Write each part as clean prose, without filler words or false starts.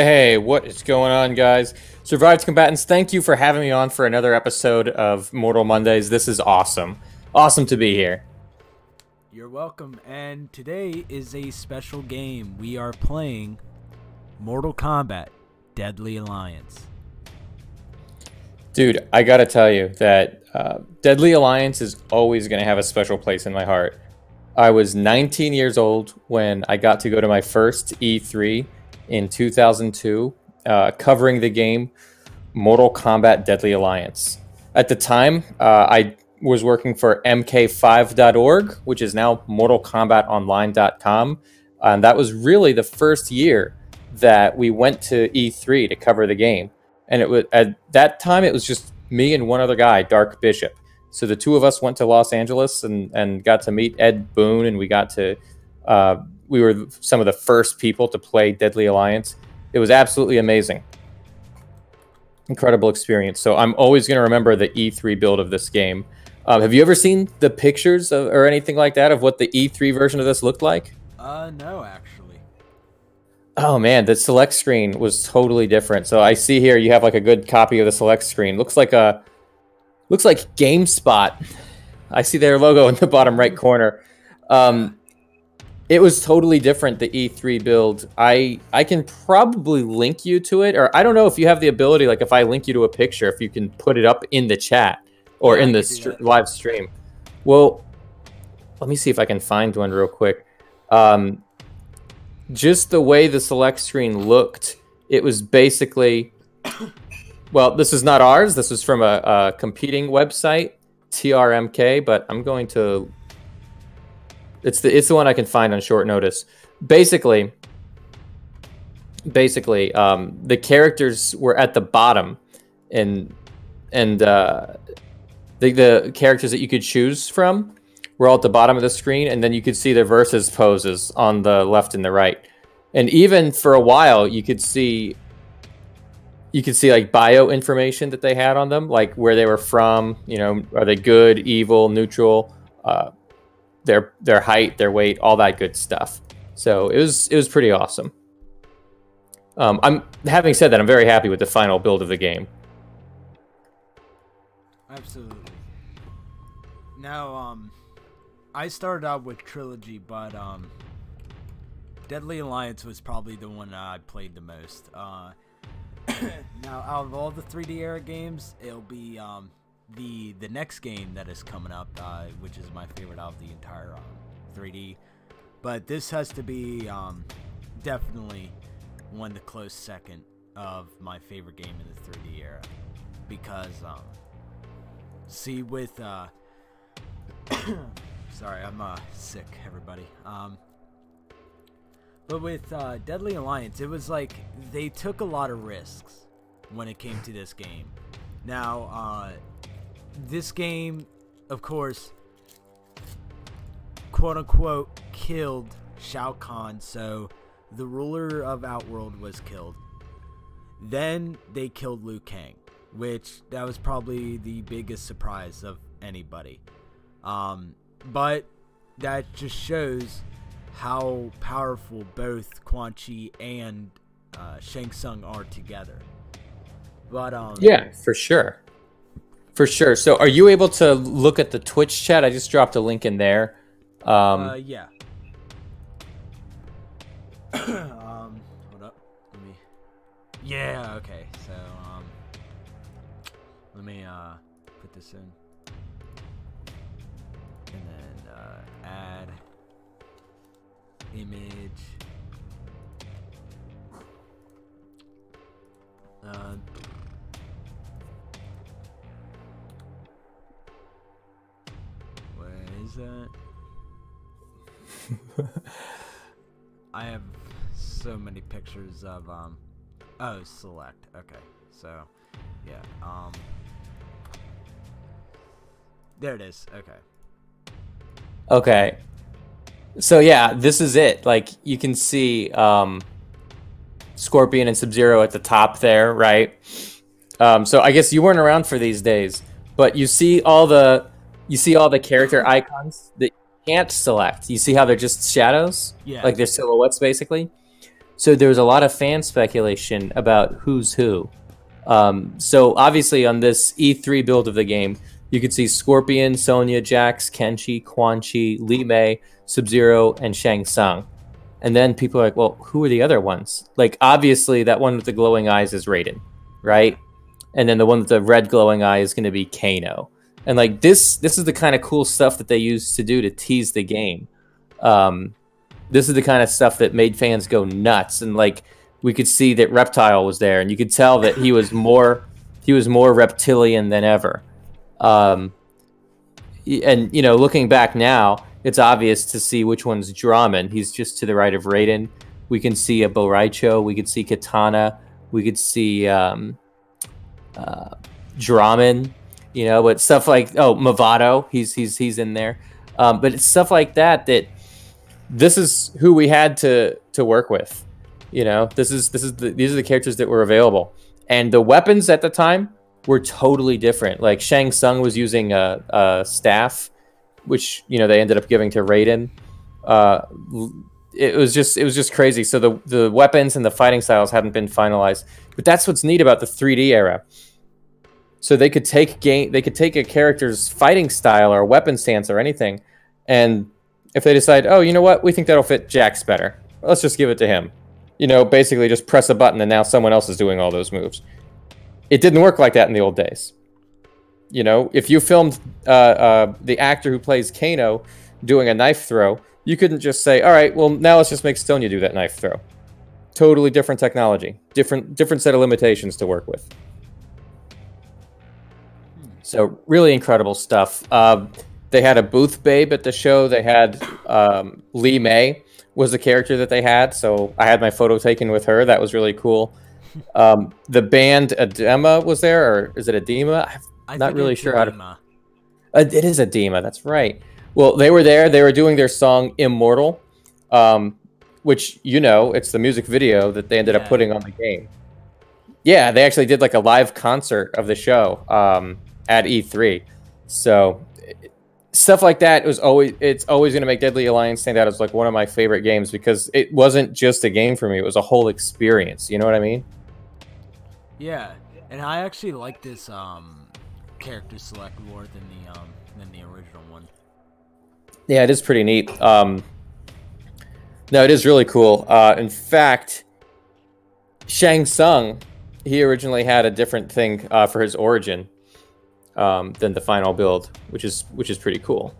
Hey, what is going on, guys? Survived Combatants, thank you for having me on for another episode of Mortal Mondays. This is awesome. Awesome to be here. You're welcome, and today is a special game. We are playing Mortal Kombat Deadly Alliance. Dude, I gotta tell you that Deadly Alliance is always gonna have a special place in my heart. I was 19 years old when I got to go to my first E3 in 2002, covering the game Mortal Kombat Deadly Alliance. At the time, I was working for mk5.org, which is now mortalkombatonline.com. And that was really the first year that we went to E3 to cover the game. And it was at that time, it was just me and one other guy, Dark Bishop. So the two of us went to Los Angeles and got to meet Ed Boon, and we got to we were some of the first people to play Deadly Alliance. It was absolutely amazing. Incredible experience. So I'm always going to remember the E3 build of this game. Have you ever seen the pictures or anything like that of what the E3 version of this looked like? No, actually. Oh man, the select screen was totally different. So I see here you have like a good copy of the select screen. Looks like GameSpot. I see their logo in the bottom right corner. It was totally different, the E3 build. I can probably link you to it, or I don't know if you have the ability, like if I link you to a picture, if you can put it up in the chat or in the live stream. Well, let me see if I can find one real quick. Just the way the select screen looked, it was basically, well, this is not ours. This is from a competing website, TRMK, but I'm going to... It's the one I can find on short notice. Basically, the characters were at the bottom, and the characters that you could choose from were all at the bottom of the screen, and then you could see their versus poses on the left and the right. And even for a while, you could see like bio information that they had on them, like where they were from. You know, are they good, evil, neutral? Their height, their weight, all that good stuff. So it was pretty awesome. Having said that, I'm very happy with the final build of the game. Absolutely. Now, I started out with Trilogy, but Deadly Alliance was probably the one I played the most. Now, out of all the 3D era games, it'll be the next game that is coming up, which is my favorite out of the entire 3D. But this has to be definitely the close second of my favorite game in the 3D era. Because, see, with... sorry, I'm sick, everybody. But with Deadly Alliance, it was like they took a lot of risks when it came to this game. Now, this game, of course, quote-unquote, killed Shao Kahn, so the ruler of Outworld was killed. Then they killed Liu Kang, which that was probably the biggest surprise of anybody. But that just shows how powerful both Quan Chi and Shang Tsung are together. But yeah, for sure. For sure. So are you able to look at the Twitch chat? I just dropped a link in there. Yeah. Hold up. Let me... Yeah, okay. So, let me, put this in. And then, add image. Where is that? I have so many pictures of oh, select. Okay. So, yeah. There it is. Okay. Okay. So yeah, this is it. Like you can see Scorpion and Sub-Zero at the top there, right? So I guess you weren't around for these days, but you see all the character icons that you can't select. You see how they're just shadows? Yeah. Like they're silhouettes basically. So there was a lot of fan speculation about who's who. So obviously on this E3 build of the game, you could see Scorpion, Sonya, Jax, Kenshi, Quan Chi, Li Mei, Sub-Zero, and Shang Tsung. And then people are like, well, who are the other ones? Like, obviously, that one with the glowing eyes is Raiden, right? And then the one with the red glowing eye is going to be Kano. And, like, this is the kind of cool stuff that they used to do to tease the game. This is the kind of stuff that made fans go nuts. And, like, we could see that Reptile was there, and you could tell that he was more reptilian than ever. And, you know, looking back now, it's obvious to see which one's Draman. He's just to the right of Raiden. We can see a Boraicho. We could see Katana. We could see Draman. You know, but stuff like Movado. He's in there. But it's stuff like that this is who we had to work with. You know, these are the characters that were available, and the weapons at the time were totally different. Like Shang Tsung was using a staff, which, you know, they ended up giving to Raiden. It was just crazy. So the weapons and the fighting styles hadn't been finalized, but that's what's neat about the 3D era. So they could take a character's fighting style or weapon stance or anything, and if they decide, oh, you know what, we think that'll fit Jax better, let's just give it to him. You know, basically just press a button and now someone else is doing all those moves. It didn't work like that in the old days. You know, if you filmed the actor who plays Kano doing a knife throw, you couldn't just say, all right, well, now let's just make Sonya do that knife throw. Totally different technology. Different set of limitations to work with. So really incredible stuff. They had a booth babe at the show. They had Li Mei was the character that they had. So I had my photo taken with her. That was really cool. The band Adema was there, or is it Adema? I'm not really sure how to... It is Adema, that's right. Well, they were there. They were doing their song Immortal, which, you know, it's the music video that they ended up putting on the game. Yeah, they actually did like a live concert of the show at E3. So stuff like that it's always going to make Deadly Alliance stand out as like one of my favorite games, because it wasn't just a game for me. It was a whole experience. You know what I mean? Yeah, and I actually like this character select more than the original one. Yeah, it is pretty neat. No, it is really cool. In fact, Shang Tsung, he originally had a different thing for his origin than the final build, which is pretty cool.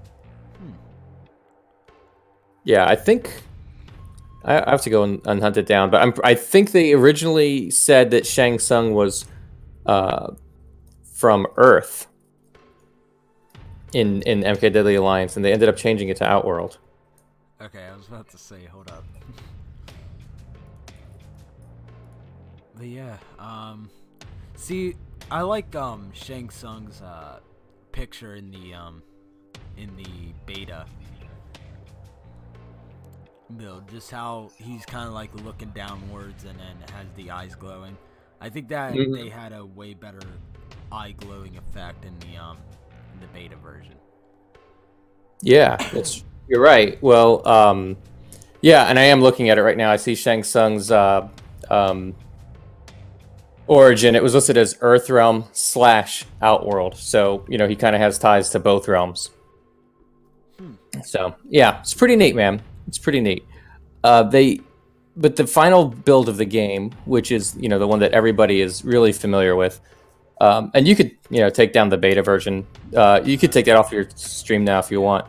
Yeah, I think I have to go and hunt it down, but I think they originally said that Shang Tsung was from Earth in MK Deadly Alliance, and they ended up changing it to Outworld. Okay, I was about to say, hold up. But yeah, see, I like Shang Tsung's picture in the beta build, just how he's kind of like looking downwards and then has the eyes glowing. I think that they had a way better eye glowing effect in the beta version. Yeah, you're right. Well, yeah, and I am looking at it right now. I see Shang Tsung's origin. It was listed as Earthrealm / Outworld, so you know he kind of has ties to both realms. So yeah, it's pretty neat, man. It's pretty neat. But the final build of the game, which is, you know, the one that everybody is really familiar with, and you could, you know, take down the beta version. You could take that off your stream now if you want.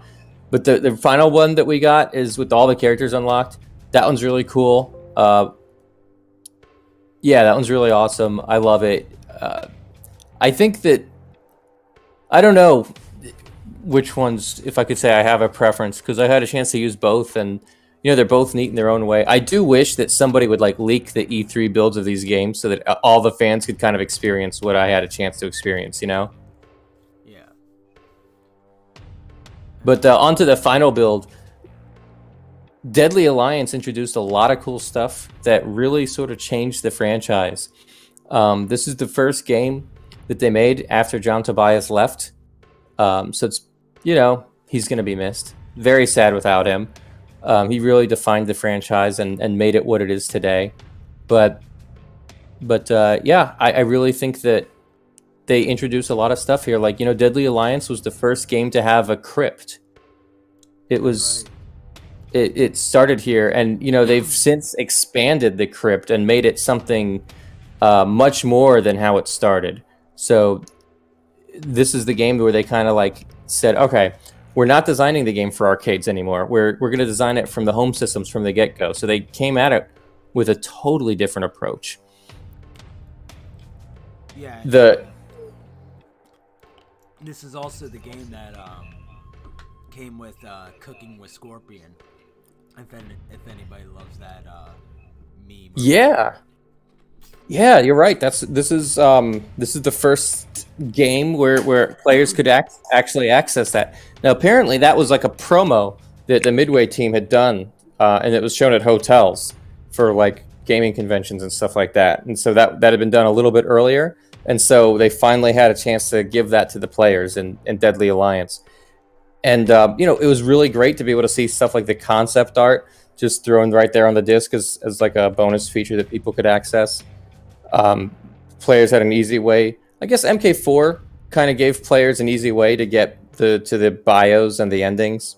But the final one that we got is with all the characters unlocked. That one's really cool. Yeah, that one's really awesome. I love it. I think that, I don't know which ones, if I could say I have a preference, because I had a chance to use both, and you know, they're both neat in their own way. I do wish that somebody would like leak the E3 builds of these games so that all the fans could kind of experience what I had a chance to experience, you know? Yeah. But onto the final build, Deadly Alliance introduced a lot of cool stuff that really sort of changed the franchise. This is the first game that they made after John Tobias left. So it's, you know, he's going to be missed. Very sad without him. He really defined the franchise and made it what it is today. But yeah, I really think that they introduced a lot of stuff here. Like, you know, Deadly Alliance was the first game to have a crypt. It was, it started here, and you know they've since expanded the crypt and made it something much more than how it started. So this is the game where they kind of like said, okay, we're not designing the game for arcades anymore. We're going to design it from the home systems from the get-go. So they came at it with a totally different approach. Yeah. This is also the game that came with Cooking with Scorpion. If anybody loves that meme. Yeah. Yeah, you're right. This is the first game where players could actually access that. Now, apparently, that was like a promo that the Midway team had done, and it was shown at hotels for like gaming conventions and stuff like that. And so that had been done a little bit earlier, and so they finally had a chance to give that to the players in Deadly Alliance. And you know, it was really great to be able to see stuff like the concept art just thrown right there on the disc as like a bonus feature that people could access. Players had an easy way. I guess MK4 kind of gave players an easy way to get to the bios and the endings.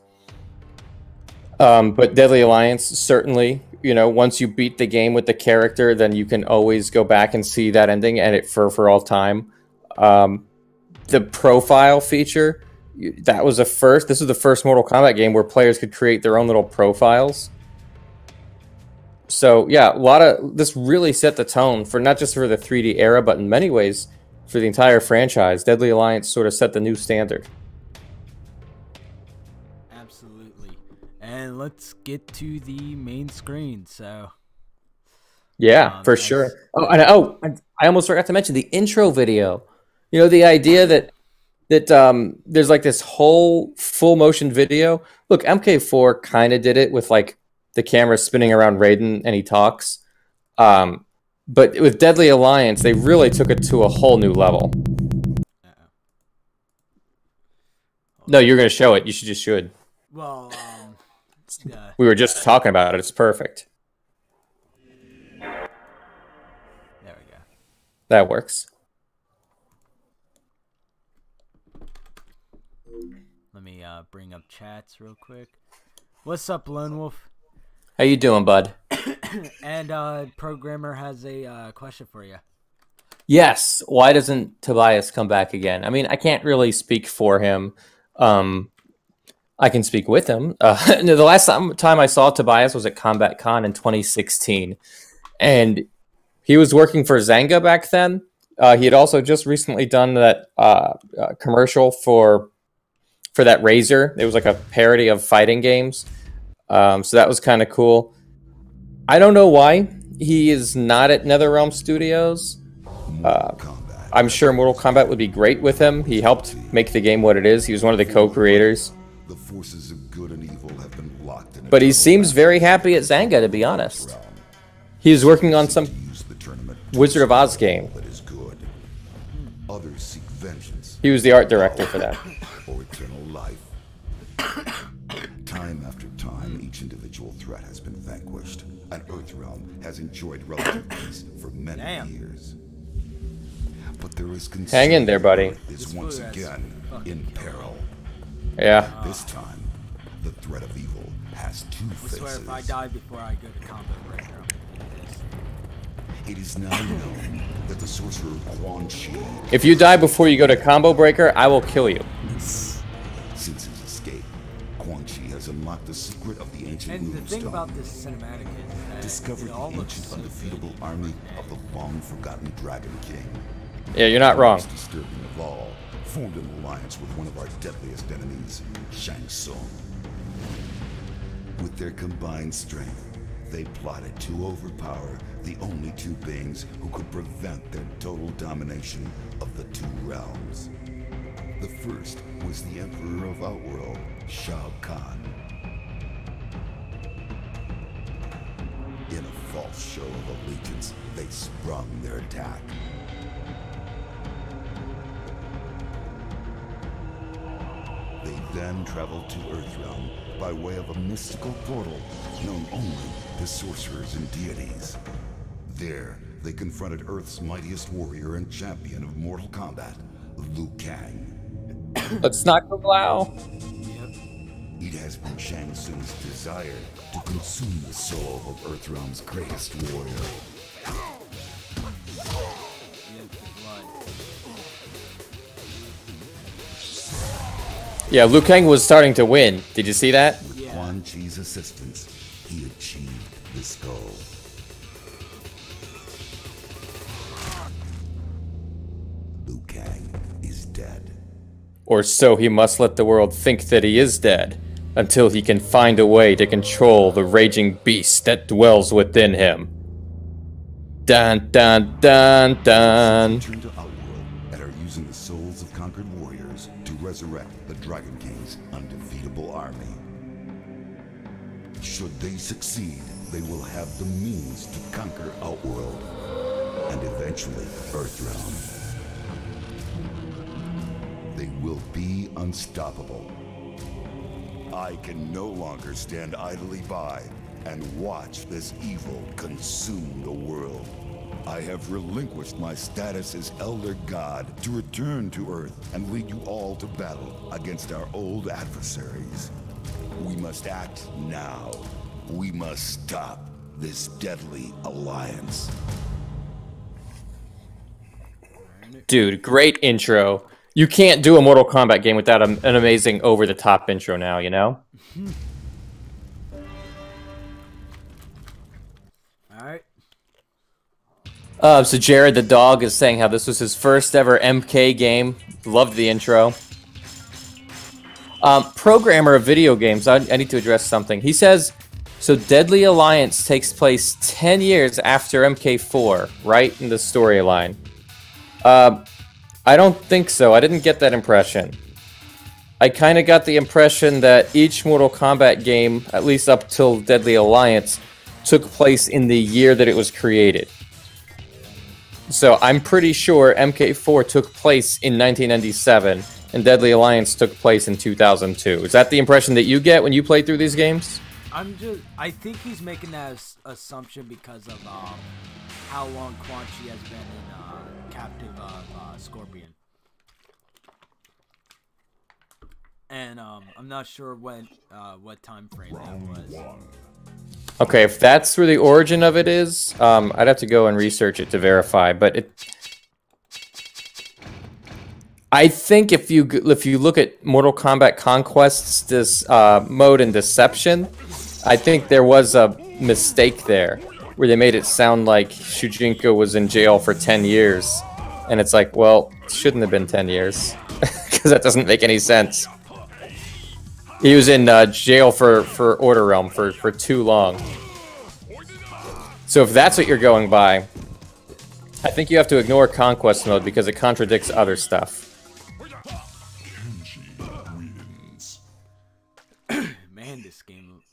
But Deadly Alliance, certainly, you know, once you beat the game with the character, then you can always go back and see that ending and it for all time. The profile feature, that was this was the first Mortal Kombat game where players could create their own little profiles. So yeah, this really set the tone for not just for the 3D era, but in many ways for the entire franchise. Deadly Alliance sort of set the new standard. Absolutely. And let's get to the main screen. So yeah, for sure. Oh, I almost forgot to mention the intro video. You know, the idea that there's like this whole full motion video. Look, MK4 kind of did it with like the camera spinning around Raiden and he talks. But with Deadly Alliance, they really took it to a whole new level. No, you're going to show it. You should. Well, we were just talking about it. It's perfect. There we go. That works. Let me bring up chats real quick. What's up, Lone Wolf? How you doing, bud? And Programmer has a question for you. Yes. Why doesn't Tobias come back again? I mean, I can't really speak for him. I can speak with him. The last time I saw Tobias was at Kombat Con in 2016. And he was working for Zanga back then. He had also just recently done that commercial for that Razer. It was like a parody of fighting games. So that was kind of cool. I don't know why he is not at NetherRealm Studios. I'm sure Mortal Kombat would be great with him. He helped make the game what it is. He was one of the co-creators. The forces of good and evil have been blocked in but he seems very happy at Zanga, to be honest. He's working on some Wizard of Oz game. that is good. Others seek vengeance He was the art director for that. or eternal life. Time after time, each individual threat has been vanquished, and Earthrealm has enjoyed relative peace for many years. But there is concern. Hang in there, buddy. Is once again in peril. Yeah. This time, the threat of evil has two I faces. swear if I die before I go to Combat Breaker, I'm gonna do this. It is now known that the sorcerer Quan Chi, If you die before you go to Combo Breaker, I will kill you. since his escape, Quan Chi has unlocked the secret of the ancient And the rune thing stone, about this cinematic is that discovered it all the looks ancient so undefeatable good. army of the long-forgotten Dragon King. Yeah, you're not wrong. Most disturbing of all, formed an alliance with one of our deadliest enemies, Shang Tsung. With their combined strength, they plotted to overpower the only two beings who could prevent their total domination of the two realms. The first was the Emperor of Outworld, Shao Kahn. In a false show of allegiance, they sprung their attack. They then traveled to Earthrealm by way of a mystical portal known only to sorcerers and deities. There, they confronted Earth's mightiest warrior and champion of Mortal Kombat, Liu Kang. Let's not go loud. It has been Shang Tsung's desire to consume the soul of Earthrealm's greatest warrior. Yeah, Liu Kang was starting to win. Did you see that? With Quan Chi's assistance, he achieved this goal. Liu Kang is dead. Or so he must let the world think that he is dead, until he can find a way to control the raging beast that dwells within him. Dun dun dun dun. Return to Outworld and are using the souls of conquered warriors to resurrect the Dragon King's undefeatable army. Should they succeed, they will have the means to conquer Outworld and eventually Earthrealm. They will be unstoppable. I can no longer stand idly by and watch this evil consume the world. I have relinquished my status as Elder God to return to Earth and lead you all to battle against our old adversaries. We must act now. We must stop this deadly alliance. Dude, great intro. You can't do a Mortal Kombat game without an amazing over-the-top intro now, you know? Alright. So Jared the dog is saying how this was his first ever MK game. Loved the intro. Programmer of video games, I need to address something. He says, so Deadly Alliance takes place 10 years after MK4, right in the storyline. I don't think so. I didn't get that impression. I kind of got the impression that each Mortal Kombat game, at least up till Deadly Alliance, took place in the year that it was created. So I'm pretty sure MK4 took place in 1997, and Deadly Alliance took place in 2002. Is that the impression that you get when you play through these games? I think he's making that assumption because of how long Quan Chi has been in captive Scorpion. And I'm not sure what time frame that was. Okay, if that's where the origin of it is, I'd have to go and research it to verify. But I think if you look at Mortal Kombat Conquest's this mode and deception, I think there was a mistake there where they made it sound like Shujinko was in jail for 10 years. And it's like, well, it shouldn't have been 10 years. Because that doesn't make any sense. He was in jail for Order Realm for too long. So if that's what you're going by, I think you have to ignore Conquest mode because it contradicts other stuff. Man, this game looks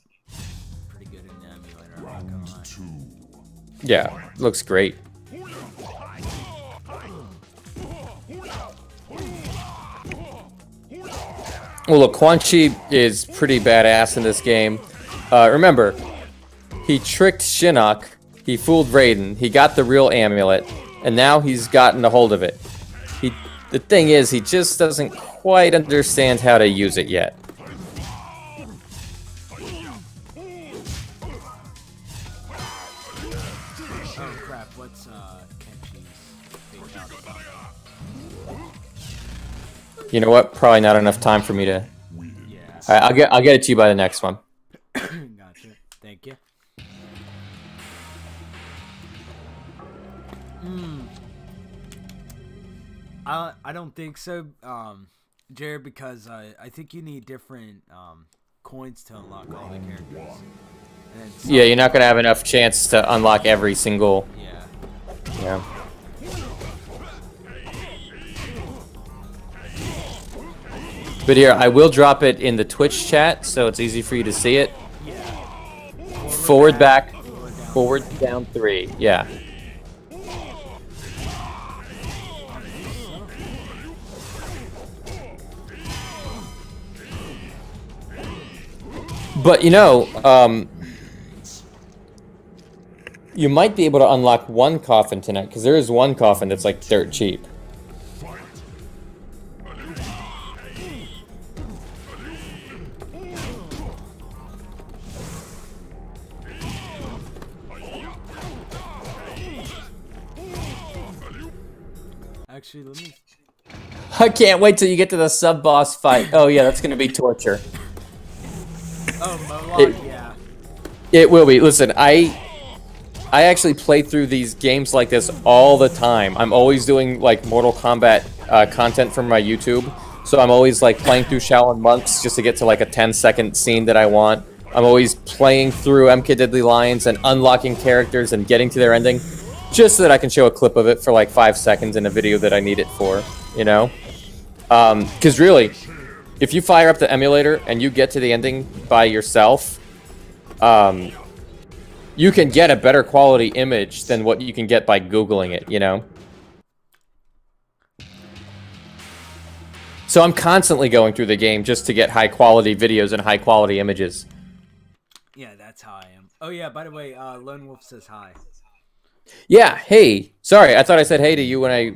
pretty good in the emulator. I'm not gonna lie. Yeah, looks great. Well, look, Quan Chi is pretty badass in this game. Remember, he tricked Shinnok, he fooled Raiden, he got the real amulet, and now he's gotten a hold of it. The thing is, he just doesn't quite understand how to use it yet. Oh crap, what's Kenchi's fatality? You know what? Probably not enough time for me to... Yeah. Alright, I'll get it to you by the next one. Gotcha. Thank you. I don't think so, Jared, because I think you need different coins to unlock all the characters. And Yeah, you're not gonna have enough chance to unlock every single... Yeah. Yeah. But here, I will drop it in the Twitch chat, so it's easy for you to see it. Forward, back, forward, down 3. Yeah. But you know, you might be able to unlock one coffin tonight, because there is one coffin that's like dirt cheap. Actually, let me... I can't wait till you get to the sub-boss fight. Oh yeah, that's gonna be torture. Oh, Moloch, yeah. It will be. Listen, I actually play through these games like this all the time. I'm always doing like Mortal Kombat content from my YouTube, so I'm always like playing through Shaolin Monks just to get to like a 10-second scene that I want. I'm always playing through MK Deadly Alliance and unlocking characters and getting to their ending, just so that I can show a clip of it for like 5 seconds in a video that I need it for, you know? Because really, if you fire up the emulator and you get to the ending by yourself, you can get a better quality image than what you can get by Googling it, you know? So I'm constantly going through the game just to get high quality videos and high quality images. Yeah, that's how I am. Oh yeah, by the way, Lone Wolf says hi. Yeah, hey. Sorry, I thought I said hey to you when I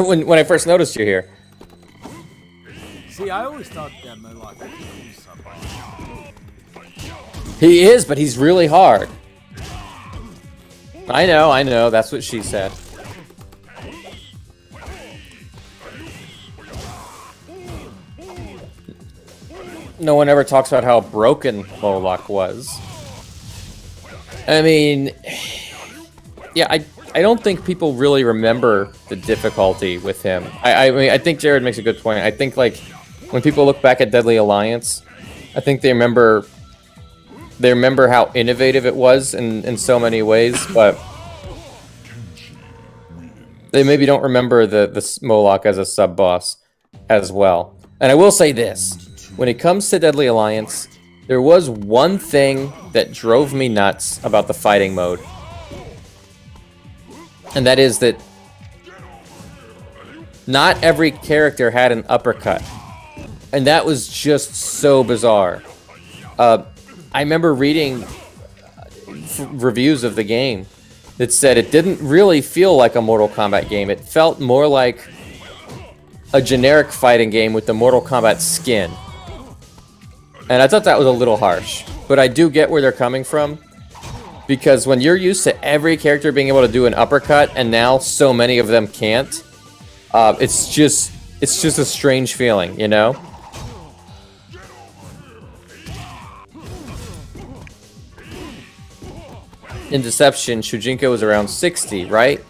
when I first noticed you here. See, I always thought that Moloch was somebody. He is, but he's really hard. I know, that's what she said. No one ever talks about how broken Moloch was. I mean, yeah, I don't think people really remember the difficulty with him. I mean, I think Jared makes a good point. I think, like, when people look back at Deadly Alliance, I think they remember how innovative it was in so many ways, but they maybe don't remember the Moloch as a sub-boss as well. And I will say this. When it comes to Deadly Alliance, there was one thing that drove me nuts about the fighting mode. And that is that not every character had an uppercut. And that was just so bizarre. I remember reading reviews of the game that said it didn't really feel like a Mortal Kombat game. It felt more like a generic fighting game with the Mortal Kombat skin. And I thought that was a little harsh. But I do get where they're coming from. Because when you're used to every character being able to do an uppercut, and now so many of them can't, it's just a strange feeling, you know? In Deception, Shujinko was around 60, right?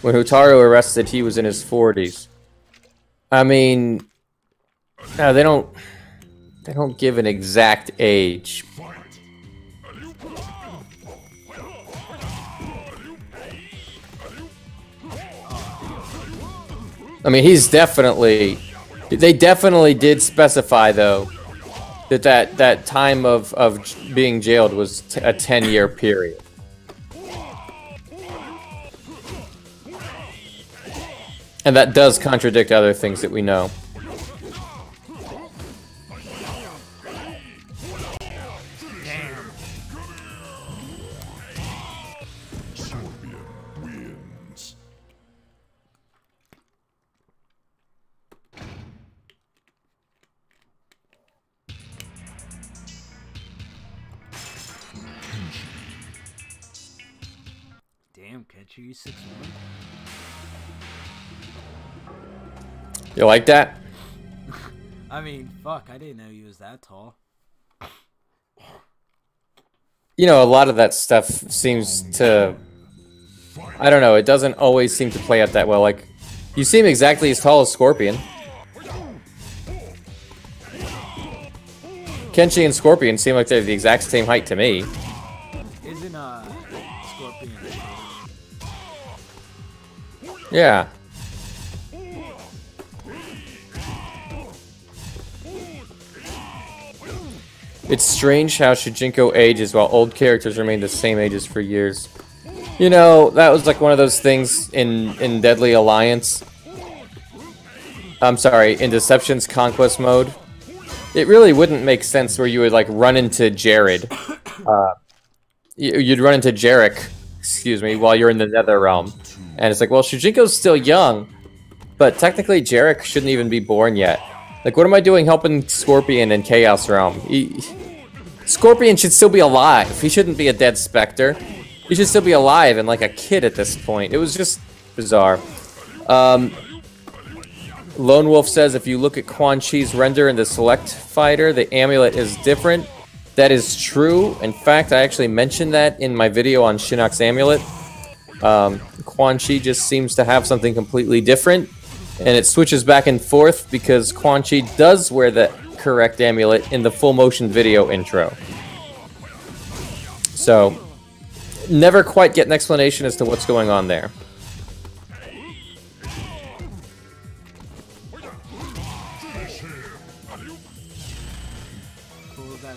When Hotaru arrested, he was in his 40s. I mean, no, they don't give an exact age. I mean, he's definitely... They definitely did specify, though, that time of being jailed was a 10-year period. And that does contradict other things that we know. Damn, can't you use 6'1"? You like that? I mean, fuck, I didn't know he was that tall. You know, a lot of that stuff seems to... I don't know, it doesn't always seem to play out that well. Like, you seem exactly as tall as Scorpion. Kenshi and Scorpion seem like they're the exact same height to me. Isn't, Scorpion... Yeah. It's strange how Shujinko ages while old characters remain the same ages for years. You know, that was like one of those things in Deadly Alliance. I'm sorry, in Deception's Conquest mode. it really wouldn't make sense where you would like run into Jared. You'd run into Jarek, excuse me, while you're in the Nether Realm. And it's like, well, Shujinko's still young, but technically Jarek shouldn't even be born yet. Like, what am I doing helping Scorpion in Chaos Realm? Scorpion should still be alive. He shouldn't be a dead specter. He should still be alive and like a kid at this point. It was just bizarre. Lone Wolf says if you look at Quan Chi's render in the Select Fighter, the amulet is different. That is true. In fact, I actually mentioned that in my video on Shinnok's amulet. Quan Chi just seems to have something completely different, and it switches back and forth because Quan Chi does wear the correct amulet in the full motion video intro. So, never quite get an explanation as to what's going on there.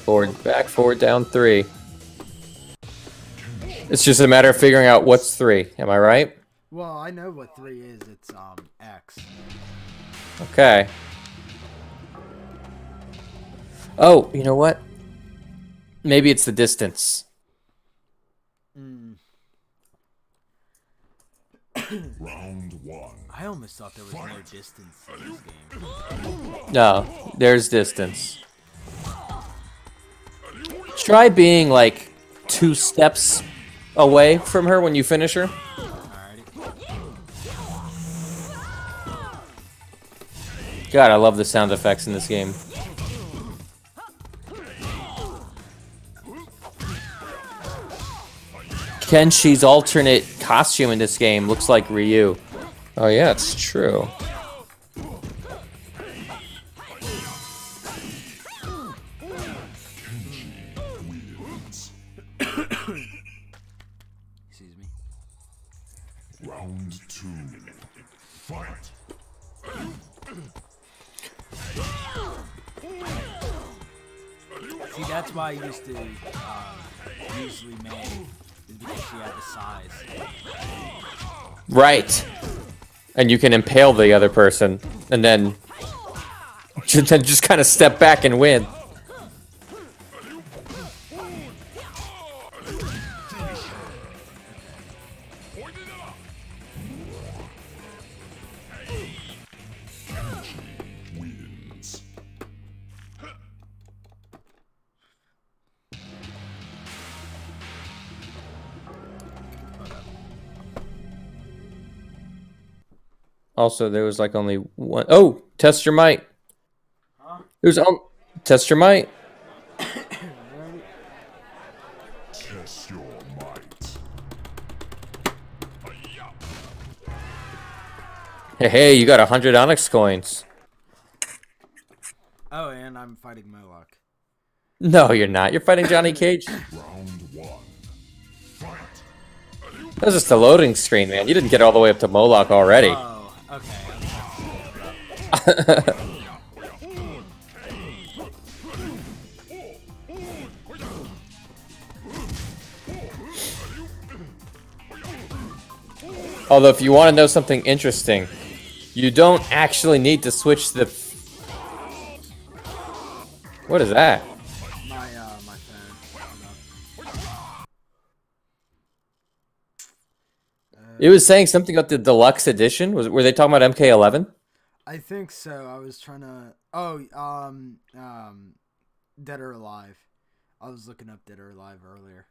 Forward, back, forward, down, 3. It's just a matter of figuring out what's 3. Am I right? Well, I know what 3 is. It's X. Okay. Oh, you know what? Maybe it's the distance. Round 1. I almost thought there was no distance in this game. No, there's distance. Try being like 2 steps away from her when you finish her. God, I love the sound effects in this game. Kenshi's alternate costume in this game looks like Ryu. Oh yeah, it's true. Excuse me. Round 2. Fight. See, that's why I used to usually May, is because she had the size. Right. And you can impale the other person, and then just kind of step back and win. Also, there was like only one. Oh, test your might. Huh? There's test your might. Test your might. Hey, you got 100 Onyx coins. Oh, and I'm fighting Moloch. No, you're not. You're fighting Johnny Cage. Round 1. Fight. That was just a loading screen, man. You didn't get all the way up to Moloch already. Oh, okay. Although, if you want to know something interesting, you don't actually need to switch the... What is that? My phone. It was saying something about the deluxe edition. Were they talking about MK11? I think so. I was trying to. Oh, Dead or Alive. I was looking up Dead or Alive earlier.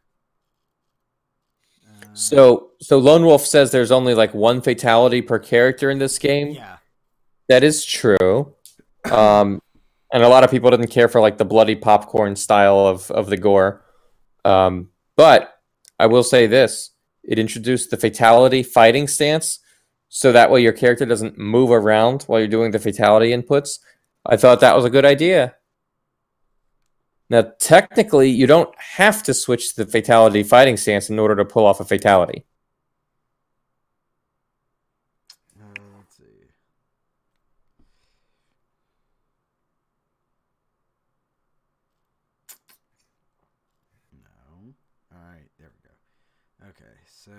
So Lone Wolf says there's only like 1 fatality per character in this game. Yeah. That is true. And a lot of people didn't care for like the bloody popcorn style of the gore. But I will say this. It introduced the fatality fighting stance, so that way your character doesn't move around while you're doing the fatality inputs. I thought that was a good idea. Now, technically, you don't have to switch the fatality fighting stance in order to pull off a fatality. Let's see. No. All right, there we go. Okay, so.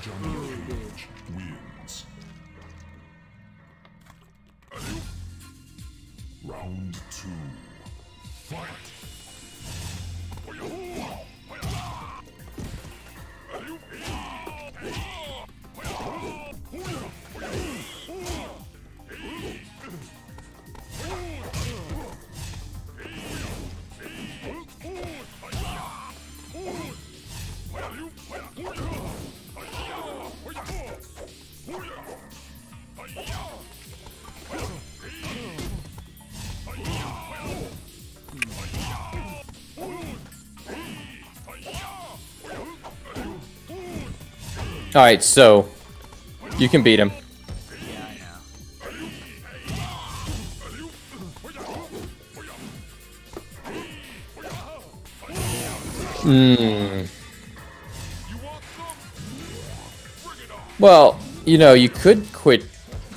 Johnny Cage wins. Round 2. Fight! All right, so you can beat him. Yeah, I know. Well, you know, you could quit.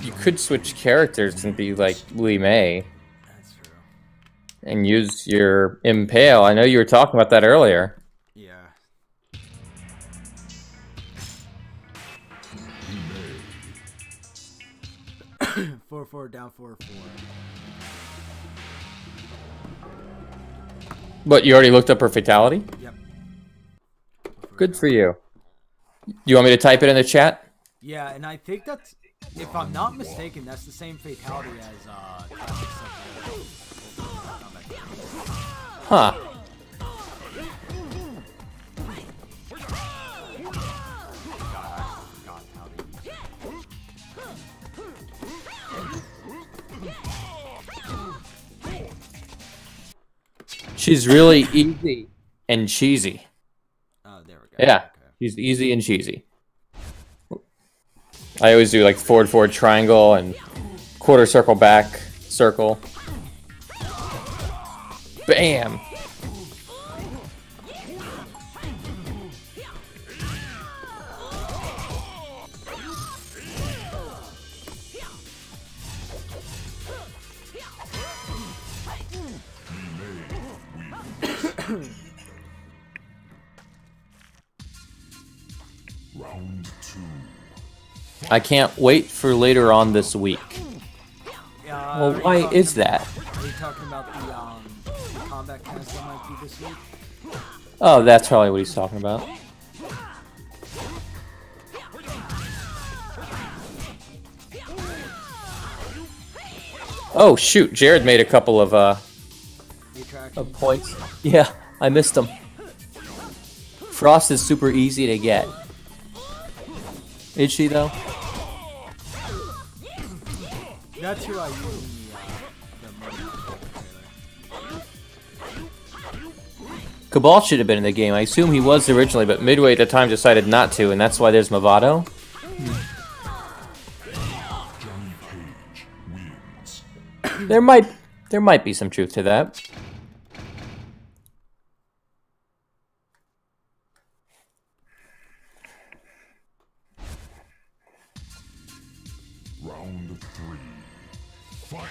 You could switch characters and be like Lee May That's true. and use your Impale. I know you were talking about that earlier. Yeah. 4-4 down 4-4. But you already looked up her fatality? Yep. Good for you. You want me to type it in the chat? Yeah, and I think that's, if I'm not mistaken, that's the same fatality as Huh. She's really easy and cheesy. Oh, there we go. Yeah, Okay. she's easy and cheesy. I always do like forward triangle and quarter circle back circle. Bam. Round 2. I can't wait for later on this week. Well, why is that? Are you talking about the combat cast that might be this week? Oh, that's probably what he's talking about. Oh shoot, Jared made a couple of points. Yeah, I missed them. Frost is super easy to get. Is she though? That's who I use in the Cabal should have been in the game. I assume he was originally, but Midway at the time decided not to, and that's why there's Movado. Johnny Cage wins. There might be some truth to that. Round 3. Fight!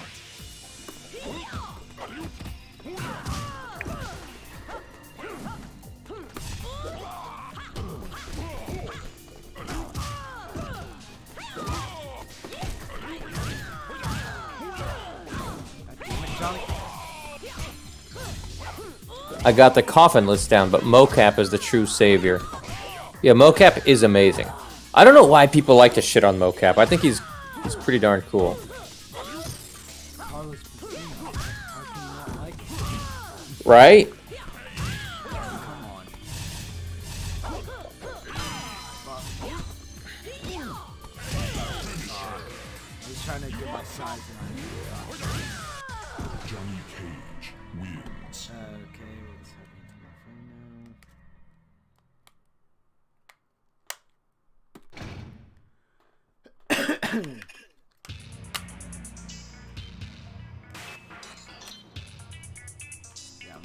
I got the coffin list down, but Mocap is the true savior. Yeah, Mocap is amazing. I don't know why people like to shit on Mocap. I think he's pretty darn cool. Carlos Pacino. How can you not like him? Right? Come on. I was trying to get my size and Johnny Cage wins. okay, what's happening to my phone now? Yeah.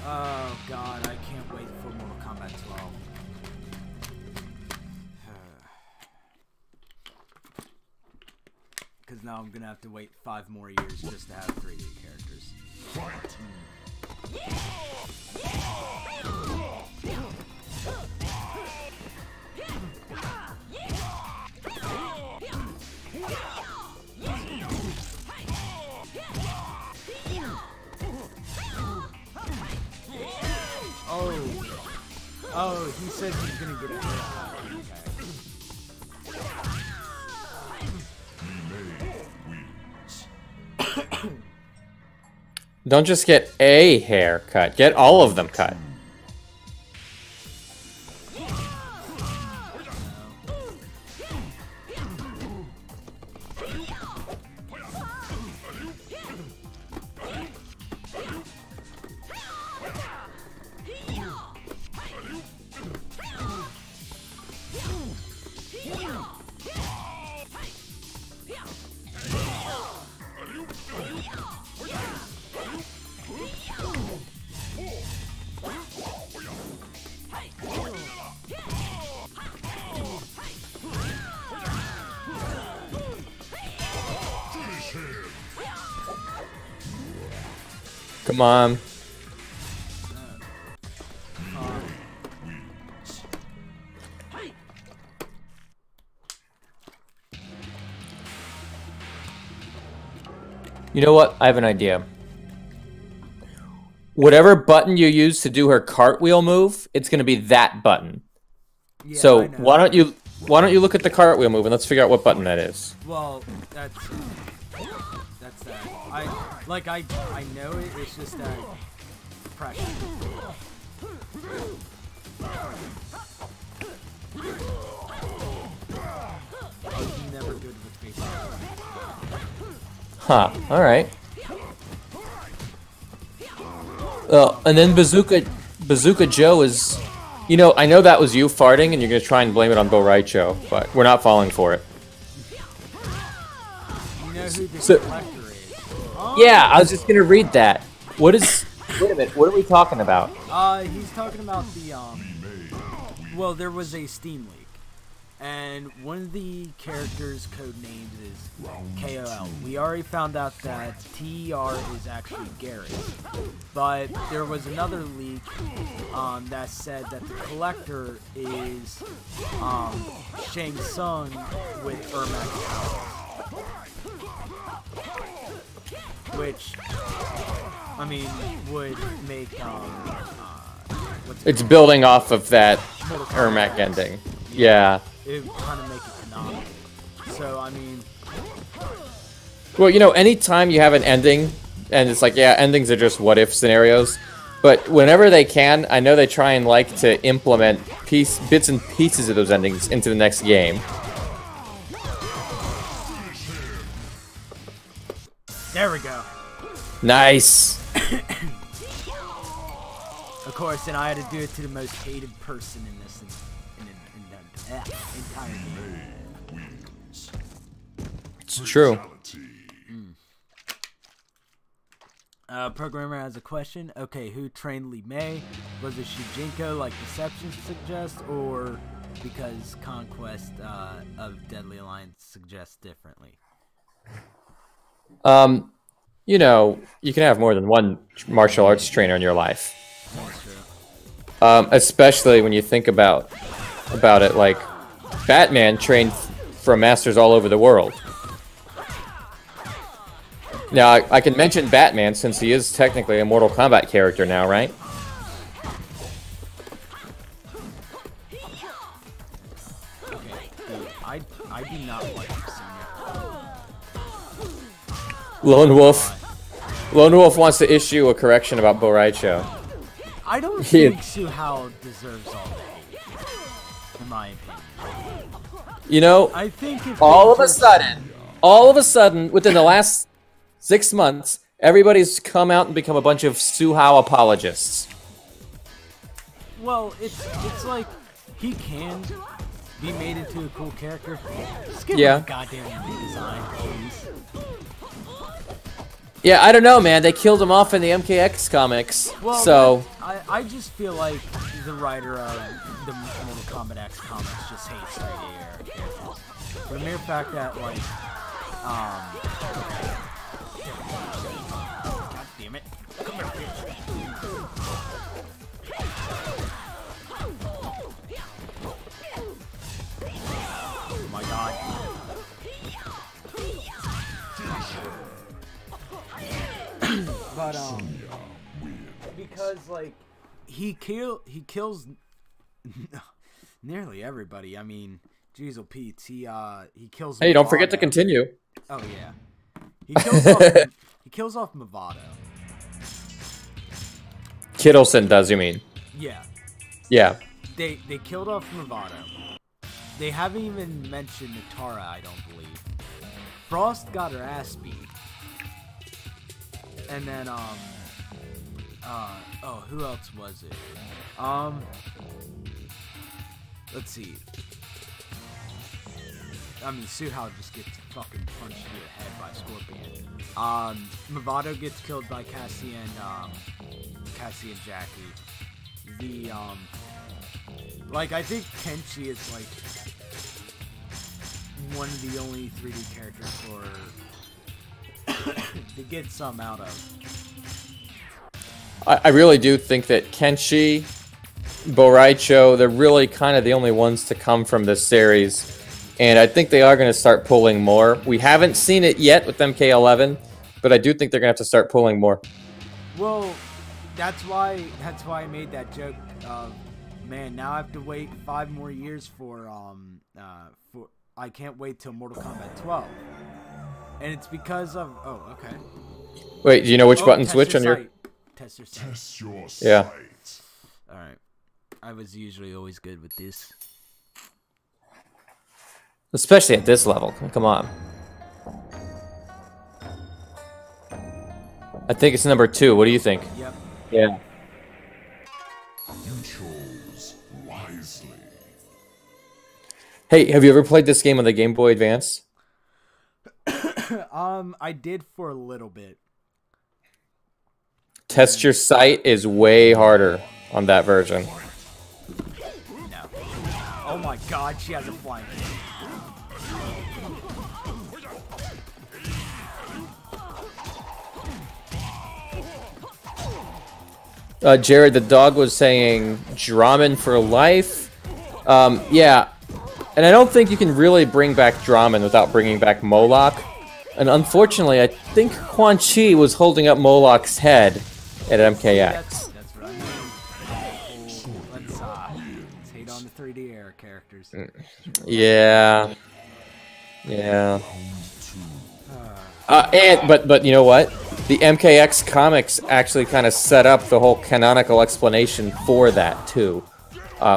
Oh god, I can't wait for Mortal Kombat 12. Because now I'm gonna have to wait 5 more years just to have 3D characters. Fight! Oh, he said he's gonna get it. Okay. Don't just get a haircut. Get all of them cut. Come on. You know what? I have an idea. Whatever button you use to do her cartwheel move, it's going to be that button. Yeah, so why don't you look at the cartwheel move and let's figure out what button that is. Well, that's that. I know it. It's just that pressure. I was never good with paper. Huh. All right. And then Bazooka Joe is, you know, I know that was you farting, and you're gonna try and blame it on Bo Raicho, but we're not falling for it. You know who the collector is? Oh. Yeah, I was just gonna read that. What is? Wait a minute. What are we talking about? He's talking about the Well, there was a Steam leak, and one of the characters' code names is KOL. We already found out that TER is actually Garrett, but there was another leak that said that the collector is Shang Tsung with Ermac powers, which I mean would make it's building off of that Ermac ending. Yeah. It would kind of make it canonical. So, I mean... Well, you know, anytime you have an ending, and it's like, yeah, endings are just what-if scenarios, but whenever they can, I know they try and like to implement bits and pieces of those endings into the next game. There we go. Nice! Of course, and I had to do it to the most hated person in this entire game. It's true. Programmer has a question. Okay, who trained Li Mei? Was it Shujinko like Deception suggests, or because Conquest of Deadly Alliance suggests differently? You know, you can have more than one martial arts trainer in your life. That's true. Especially when you think about it, like Batman trained from masters all over the world. Now, I can mention Batman since he is technically a Mortal Kombat character now, right? Okay, I do not like this scene. Lone Wolf wants to issue a correction about Bo Raicho. I don't think Suhao deserves all the hate, in my opinion. You know, I think if all of a sudden, within the last 6 months, everybody's come out and become a bunch of Suhao apologists. Well, it's like he can be made into a cool character. Just give Yeah. him a goddamn redesign, please. Yeah, I don't know, man. They killed him off in the MKX comics, Well, so... I just feel like the writer of the Mortal Kombat X comics just hates 3D era characters. For the mere fact that, like, God damn it. Oh my god. But because like he kills nearly everybody. I mean, jeez, Pete, he kills. Hey, don't forget to continue. Oh yeah, he kills off Movado. Kittleson does, you mean? Yeah. Yeah. They killed off Movado. They haven't even mentioned Natara, I don't believe. Frost got her ass beat. And then oh, who else was it? Let's see. I mean, Suhao just gets fucking punched in the head by Scorpion. Movado gets killed by Cassie and Jackie. The like, I think Kenshi is like one of the only 3D characters for to get some out of. I really do think that Kenshi, Boraicho, they're really kind of the only ones to come from this series. And I think they are going to start pulling more. We haven't seen it yet with MK11, but I do think they're going to have to start pulling more. Well, that's why I made that joke of, man, now I have to wait 5 more years for I can't wait till Mortal Kombat 12. And it's because of okay. Wait, do you know which button switch on your Test your sight. Test your Yeah. sight. Alright. I was usually always good with this. Especially at this level. Come on. I think it's number 2. What do you think? Yep. Yeah. You chose wisely. Hey, have you ever played this game on the Game Boy Advance? I did for a little bit. Test Your Sight is way harder on that version. No. Oh my god, she has a flying kick. Jared, the dog was saying Dramen for life. Yeah. And I don't think you can really bring back Dramen without bringing back Moloch. And unfortunately, I think Quan Chi was holding up Moloch's head at MKX. That's what I mean. Let's hate on the 3D era characters. Yeah. Yeah. But you know what? The MKX comics actually kind of set up the whole canonical explanation for that too,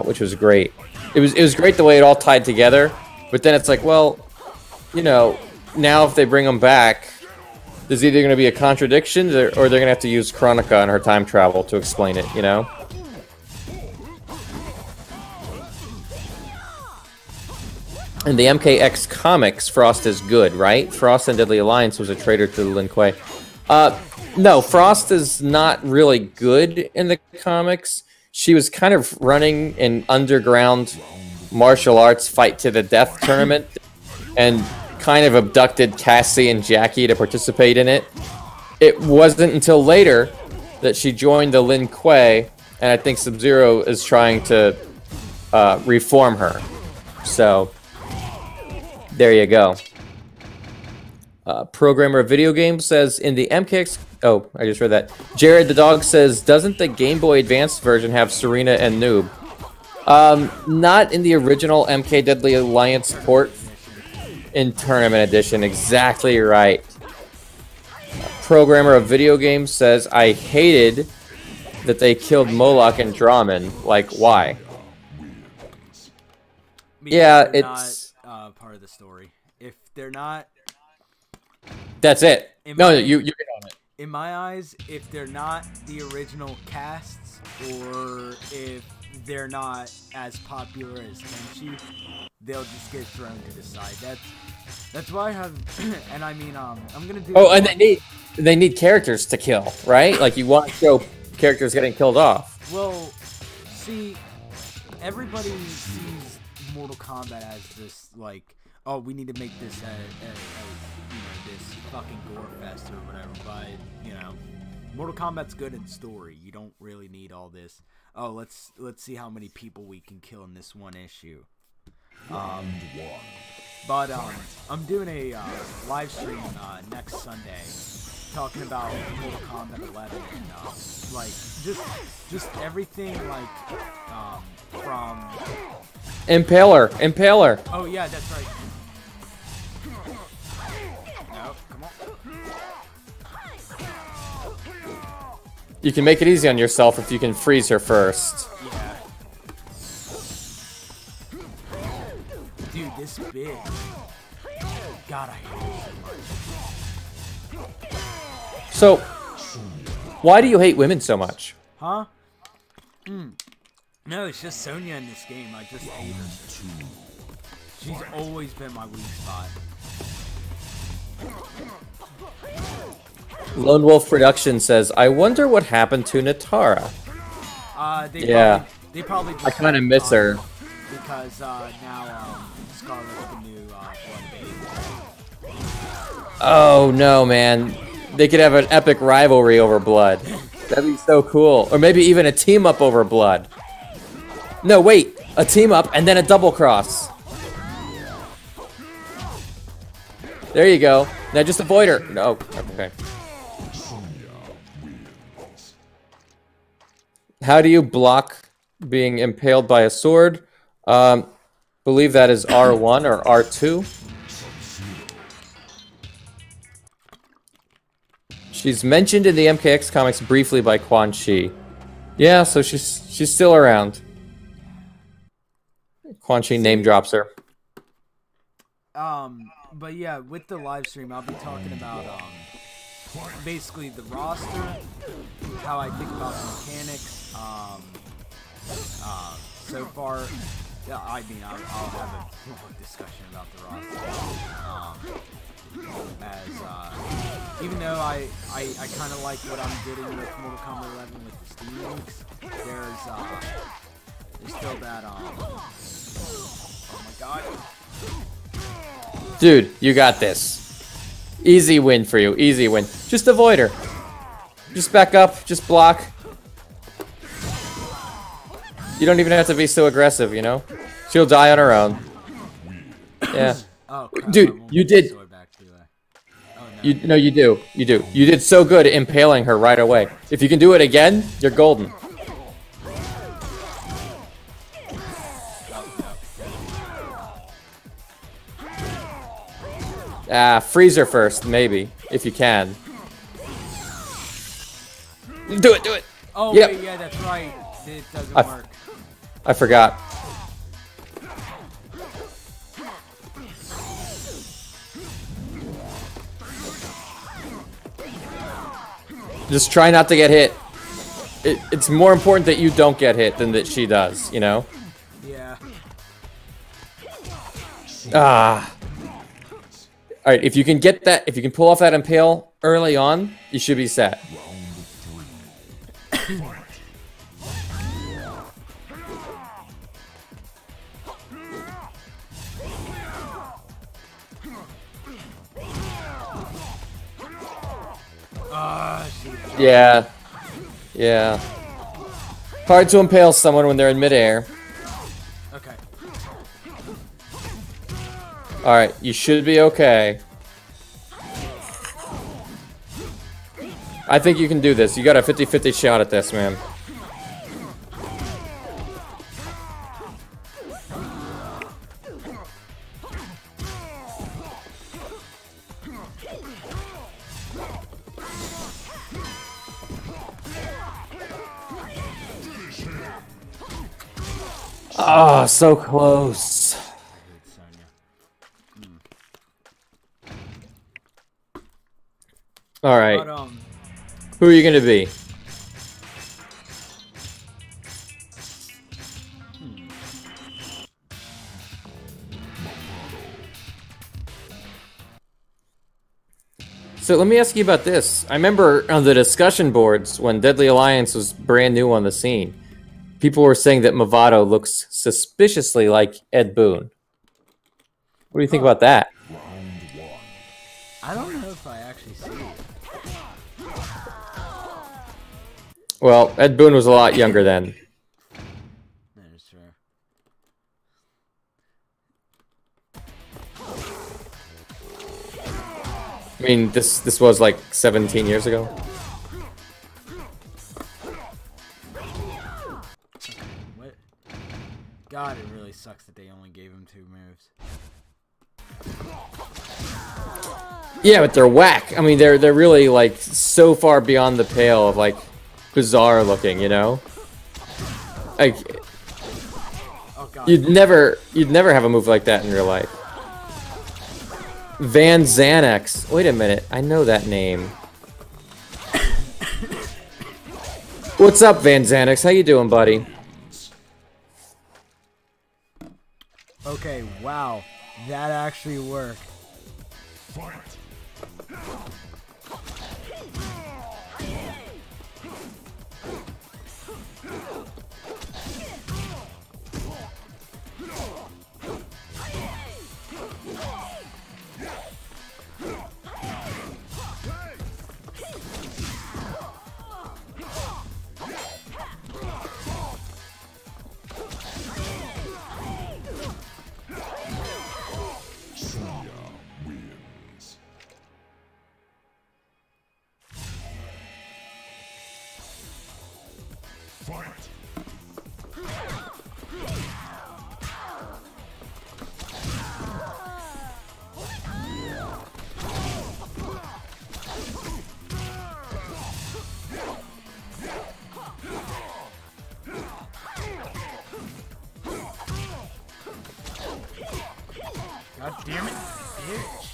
which was great. It was great the way it all tied together. But then it's like, well, you know, now if they bring them back, there's either going to be a contradiction or they're going to have to use Chronica and her time travel to explain it. You know. In the MKX comics, Frost is good, right? Frost and Deadly Alliance was a traitor to Lin Kuei. No, Frost is not really good in the comics. She was kind of running an underground martial arts fight to the death tournament and kind of abducted Cassie and Jackie to participate in it. It wasn't until later that she joined the Lin Kuei, and I think Sub-Zero is trying to reform her. So there you go. Programmer of Video Games says, in the MKX... Oh, I just read that. Jared the dog says, doesn't the Game Boy Advance version have Serena and Noob? Not in the original MK Deadly Alliance port. In Tournament Edition, exactly right. Programmer of Video Games says, I hated that they killed Moloch and Dramen. Like, why? Because Yeah, they're it's... not part of the story. If they're not... That's it. No, you're on it. In my eyes, if they're not the original casts, or if they're not as popular as Kenshi, they'll just get thrown to the side. That's why I have, and I mean, I'm gonna do. Oh, and they need characters to kill, right? Like you want to show characters getting killed off. Well, see, everybody sees Mortal Kombat as this like, oh, we need to make this you know, this fucking gore fest or whatever. But you know, Mortal Kombat's good in story. You don't really need all this. Oh, let's see how many people we can kill in this one issue. But I'm doing a live stream next Sunday, talking about Mortal Kombat 11 and like just everything like from Impaler. Oh yeah, that's right. No, come on. You can make it easy on yourself if you can freeze her first. Yeah. Dude, this big. God, I hate it so much. So, why do you hate women so much? Huh? No, it's just Sonya in this game. I just hate her. She's always been my weak spot. Lone Wolf Production says, I wonder what happened to Natara. They probably just I kind of miss her. Because now Scarlet's the new blood baby. Oh no, man. They could have an epic rivalry over blood. That'd be so cool. Or maybe even a team up over blood. No, wait. A team up and then a double cross. There you go. Now just avoid her. No. Okay. How do you block being impaled by a sword? Believe that is R1 or R2. She's mentioned in the MKX comics briefly by Quan Chi. Yeah, so she's still around. Quan Chi name drops her. But yeah, with the live stream, I'll be talking about basically the roster, how I think about the mechanics. So far, yeah, I mean, I'll have a long discussion about the roster. Even though I kind of like what I'm getting with Mortal Kombat 11 with the Steam links, there's still that, oh my god. Dude, you got this. Easy win for you, easy win. Just avoid her. Just back up, just block. You don't even have to be so aggressive, you know? She'll die on her own. Yeah. Oh, crap, dude, you did. No, you do. You do. You did so good at impaling her right away. If you can do it again, you're golden. Freeze her first, maybe, if you can. Do it, do it. Oh, yep. Wait, yeah, that's right. It doesn't work. I forgot. Just try not to get hit. It's more important that you don't get hit than that she does, you know? Yeah. Alright, if you can get that, if you can pull off that impale early on, you should be set. Yeah. Yeah. Hard to impale someone when they're in midair. Okay. Alright, you should be okay. I think you can do this. You got a 50-50 shot at this, man. Oh, so close. All right. But, who are you gonna be? So let me ask you about this. I remember on the discussion boards when Deadly Alliance was brand new on the scene, people were saying that Movado looks suspiciously like Ed Boon. What do you think about that? I don't know if I actually see it. Well, Ed Boon was a lot younger then. That is true. I mean, this was like 17 years ago. What? God, it really sucks that they only gave him 2 moves. Yeah, but they're whack. I mean, they're really like so far beyond the pale of like bizarre looking, you know? Like Oh God. you'd never have a move like that in real life. Van Xanax. Wait a minute, I know that name. What's up, Van Xanax? How you doing, buddy? Okay, wow. That actually worked. Fight! Wins. Fight! God damn it, bitch.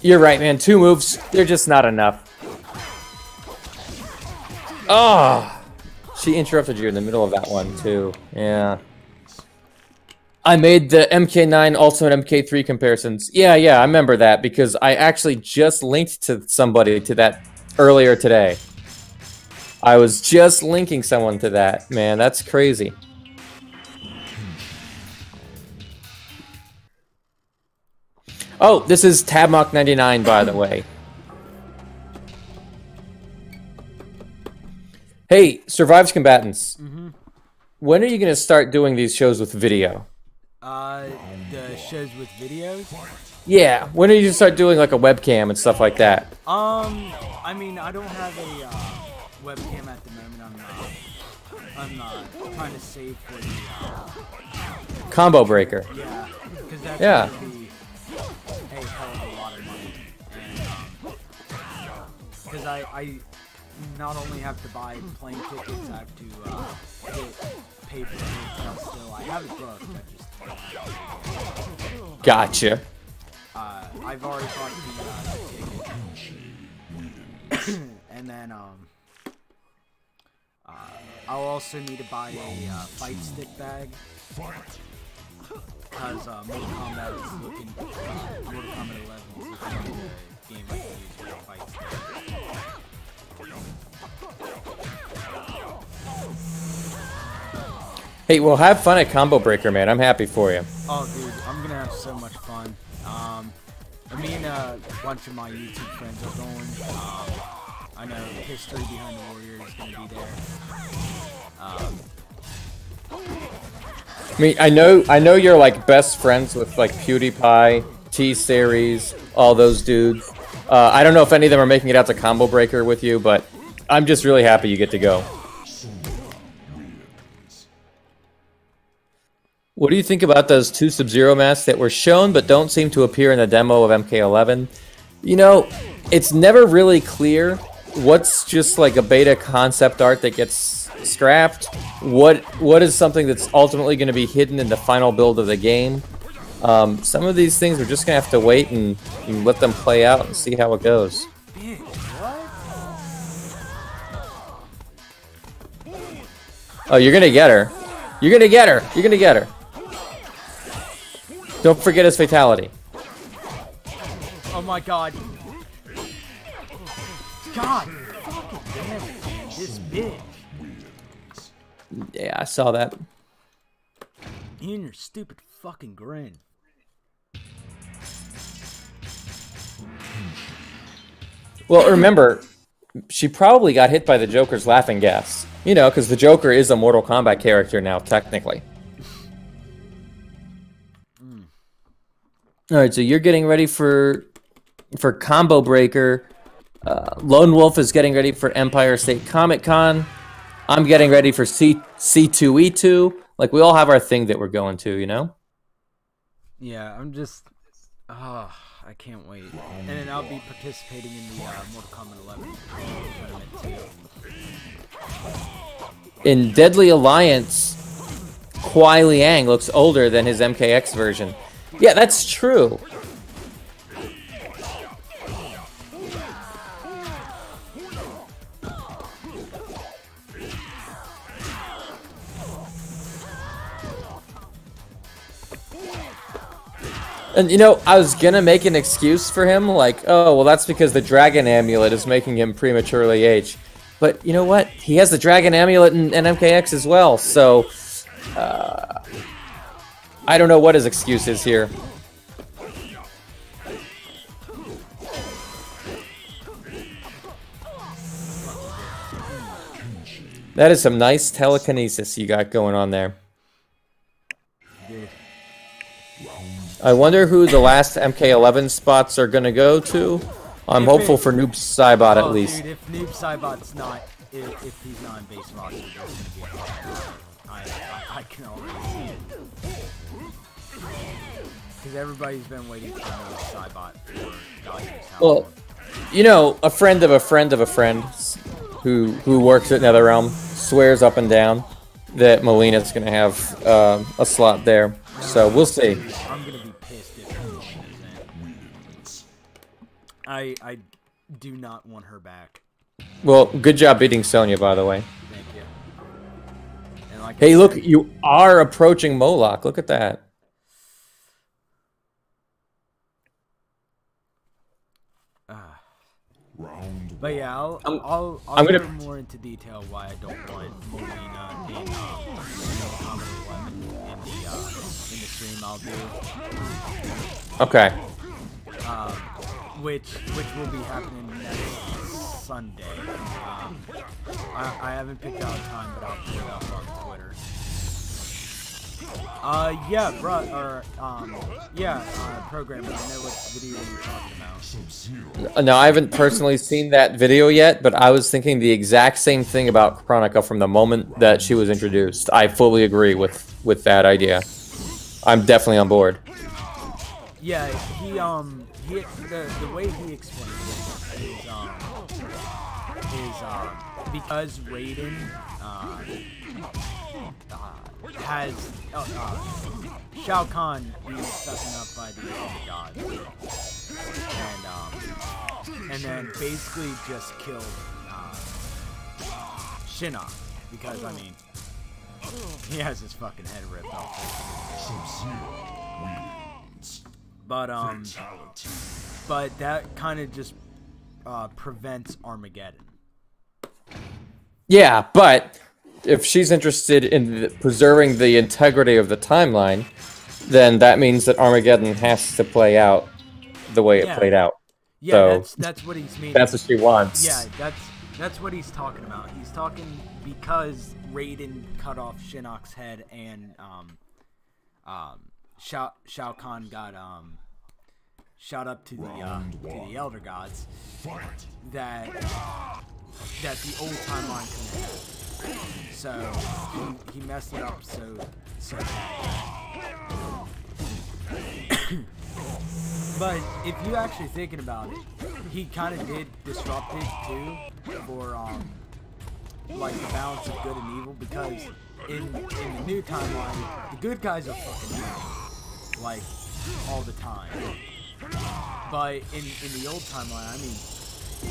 You're right, man. 2 moves, they're just not enough. Oh, she interrupted you in the middle of that one too. Yeah. I made the MK9 Ultimate MK3 comparisons. Yeah, I remember that because I actually just linked to somebody to that earlier today. I was just linking someone to that. Man, that's crazy. Oh, this is Tabmok 99, by the way. Hey, Survives Combatants. When are you going to start doing these shows with video? The shows with videos? Yeah, when are you going to start doing like a webcam and stuff like that? I mean, I don't have a webcam at the moment. I'm not trying to save for the Combo breaker. yeah, because that's Yeah. gonna be a hell of a lot of money, and because I not only have to buy plane tickets, I have to pay for the hotel still. I have it booked. I just Gotcha. I've already bought the ticket, and then I'll also need to buy a fight stick bag. Because Mortal Kombat is looking, Mortal Kombat 11 is looking like a game I can use for a fight stick. Hey, well, have fun at Combo Breaker, man. I'm happy for you. Oh, dude, I'm gonna have so much fun. Me and a bunch of my YouTube friends are going. I know the history behind the Warrior is gonna be there. I mean, I know you're like best friends with like PewDiePie, T-Series, all those dudes. I don't know if any of them are making it out to Combo Breaker with you, but I'm just really happy you get to go. What do you think about those 2 Sub-Zero masks that were shown but don't seem to appear in the demo of MK11? You know, it's never really clear what's just like a beta concept art that gets scrapped. What is something that's ultimately going to be hidden in the final build of the game? Some of these things we're just going to have to wait and let them play out and see how it goes. Bitch, what? Oh, you're going to get her. You're going to get her. You're going to get her. Don't forget his fatality. Oh my god. God fucking damn it, man. This bitch. Yeah, I saw that. You and your stupid fucking grin. Well, remember, she probably got hit by the Joker's laughing gas. You know, because the Joker is a Mortal Kombat character now, technically. All right, so you're getting ready for Combo Breaker. Lone Wolf is getting ready for Empire State Comic Con. I'm getting ready for C2E2. Like, we all have our thing that we're going to, you know? Yeah, I'm just... I can't wait. And then I'll be participating in the Mortal Kombat 11 tournament too. In Deadly Alliance, Kuai Liang looks older than his MKX version. Yeah, that's true. And, you know, I was gonna make an excuse for him, like, oh, well, that's because the Dragon Amulet is making him prematurely age. But, you know what? He has the Dragon Amulet in MKX as well, so... I don't know what his excuse is here. That is some nice telekinesis you got going on there. I wonder who the last MK11 spots are going to go to. I'm hopeful for Noob Saibot at least. Dude, if Noob Saibot's not, if he's not in base roster, there's going to be a problem. I can already see it. Because everybody's been waiting for Noob Saibot for God knows how long. Well, you know, a friend of a friend of a friend who works at NetherRealm swears up and down that Molina's going to have a slot there. So we'll see. I'm going to be pissed if Molina isn't. I do not want her back. Well, good job beating Sonya, by the way. Thank you. And like Hey, look, you are approaching Moloch. Look at that. But yeah, I'll I'm go gonna... more into detail why I don't want Molina in Combat 11 in the stream I'll do. Okay. Which will be happening next Sunday. I haven't picked out a time, but I'll put it up on Twitter. Yeah, bro, or programmer. I know what video you're talking about. No, I haven't personally seen that video yet, but I was thinking the exact same thing about Chronica from the moment that she was introduced. I fully agree with that idea. I'm definitely on board. Yeah, the way he explained it is because Raiden has Shao Kahn being sucking up by the other gods, and then basically just killed Shinnok, because I mean he has his fucking head ripped off. But that kind of just prevents Armageddon. Yeah, but if she's interested in preserving the integrity of the timeline, then that means that Armageddon has to play out the way it played out. Yeah, so that's what he's meaning. That's what she wants. Yeah, that's what he's talking about. He's talking because Raiden cut off Shinnok's head and Shao Kahn got shot up to the Elder Gods. That the old timeline couldn't have. So he messed it up so But if you actually thinking about it, he kind of did disrupt it too for like the balance of good and evil, because in the new timeline the good guys are fucking evil, like all the time. But in the old timeline, I mean,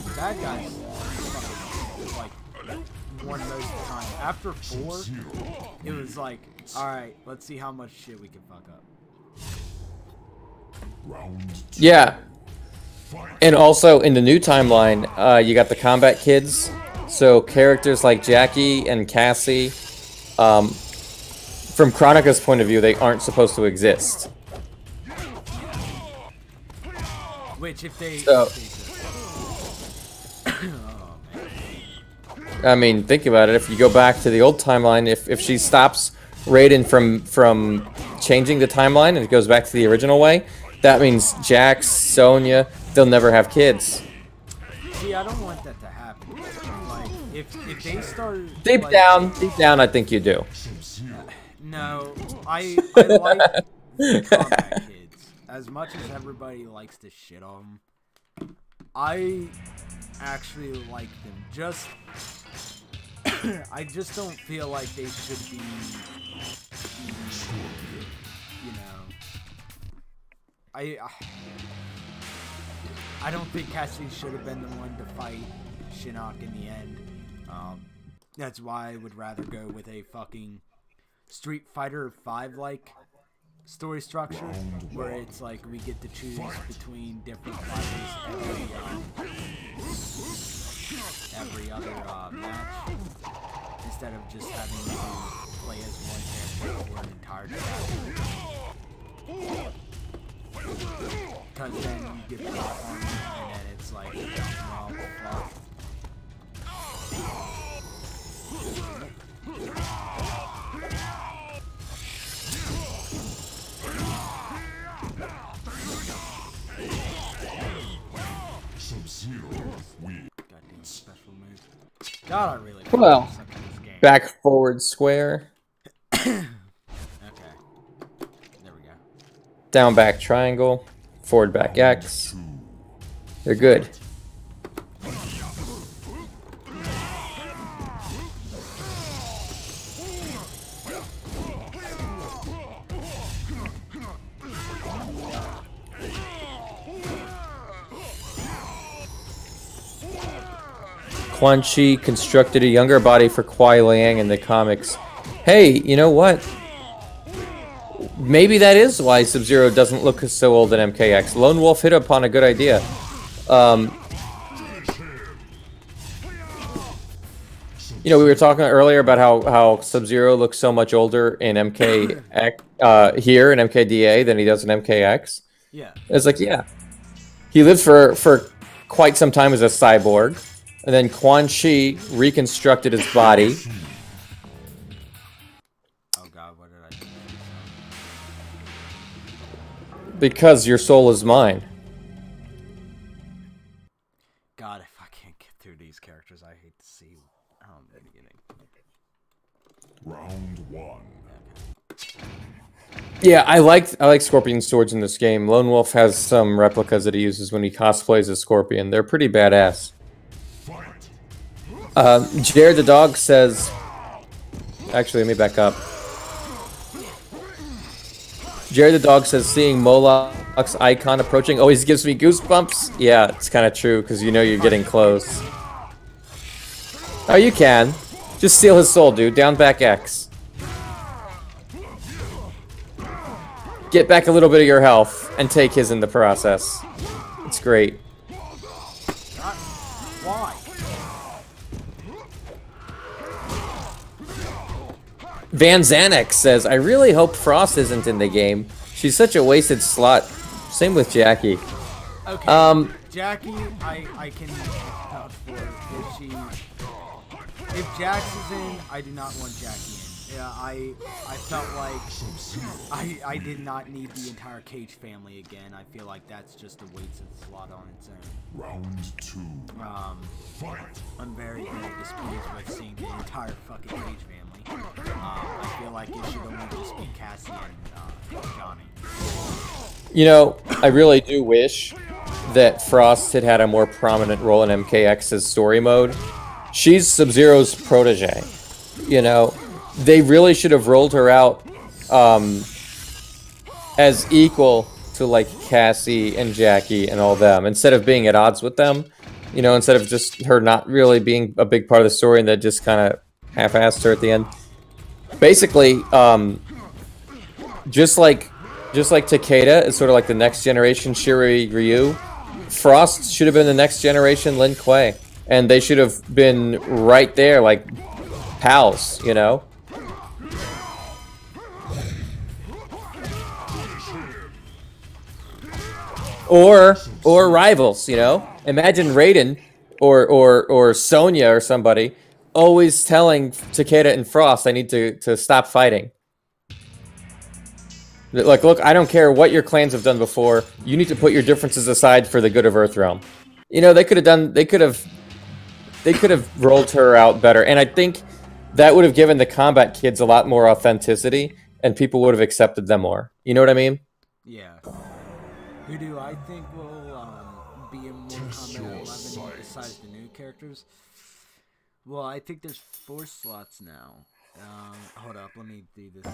the bad guys fucking like won most of the time. After 4, it was like, alright, let's see how much shit we can fuck up. Yeah. And also in the new timeline, you got the combat kids. So characters like Jackie and Cassie, from Chronica's point of view, they aren't supposed to exist. Which if they... So, oh, man. I mean, think about it. If you go back to the old timeline, if she stops Raiden from changing the timeline and it goes back to the original way, that means Jax, Sonya, they'll never have kids. See, I don't want that to happen. Like, if they start Deep down, I think you do. No, I like Kombat kids as much as everybody likes to shit on them. I actually like them. Just I just don't feel like they should be, you know. I don't think Cassidy should have been the one to fight Shinnok in the end. That's why I would rather go with a fucking Street Fighter 5 like story structure, where it's like we get to choose between different fighters every other match, instead of just having to play as one character for an entire battle. Because then you get plot armor, and then it's like, well, fuck. Goddamn special move. God, I really Well, suck at this game. back, forward, square. Okay. There we go. Down, back, triangle. Forward, back, X. They're good. Quan Chi constructed a younger body for Kuai Liang in the comics. Hey, you know what? Maybe that is why Sub-Zero doesn't look so old in MKX. Lone Wolf hit upon a good idea. You know, we were talking earlier about how Sub-Zero looks so much older in MKX here in MKDA than he does in MKX. Yeah. It's like, yeah. He lived for quite some time as a cyborg. And then Quan Chi reconstructed his body. Oh god, what did I do? Because your soul is mine. God, if I can't get through these characters, I hate to see the beginning. Round one. Yeah, I like Scorpion swords in this game. Lone Wolf has some replicas that he uses when he cosplays as Scorpion. They're pretty badass. Jared the dog says... Actually, let me back up. Jared the dog says, seeing Moloch's icon approaching always gives me goosebumps. Yeah, it's kind of true, because you know you're getting close. Oh, you can. Just steal his soul, dude. Down, back, X. Get back a little bit of your health, and take his in the process. It's great. Why? Van Xanax says, I really hope Frost isn't in the game. She's such a wasted slot. Same with Jackie. Okay. Jackie, I can vouch for if Jax is in, I do not want Jackie in. Yeah, I felt like I did not need the entire Cage family again. I feel like that's just a wasted slot on its own. Round two. Fight. I'm very displeased with seeing the entire fucking Cage family. I feel like it should only just be Cassie and Johnny. You know, I really do wish that Frost had had a more prominent role in MKX's story mode. She's Sub-Zero's protege. You know, they really should have rolled her out as equal to, like, Cassie and Jackie and all them, instead of being at odds with them. You know, instead of just her not really being a big part of the story and that just kind of half-assed her at the end. Basically, just like Takeda is sort of like the next generation Shiri Ryu, Frost should have been the next generation Lin Kuei. And they should have been right there, like pals, you know? Or rivals, you know? Imagine Raiden or Sonya or somebody always telling Takeda and Frost I need to stop fighting. Like, look, I don't care what your clans have done before. You need to put your differences aside for the good of Earthrealm. You know, they could have rolled her out better, and I think that would have given the Kombat kids a lot more authenticity, and people would have accepted them more. You know what I mean? Yeah. Who do I think will be in Mortal Kombat 11 besides the new characters? Well, I think there's 4 slots now. Hold up, let me do this.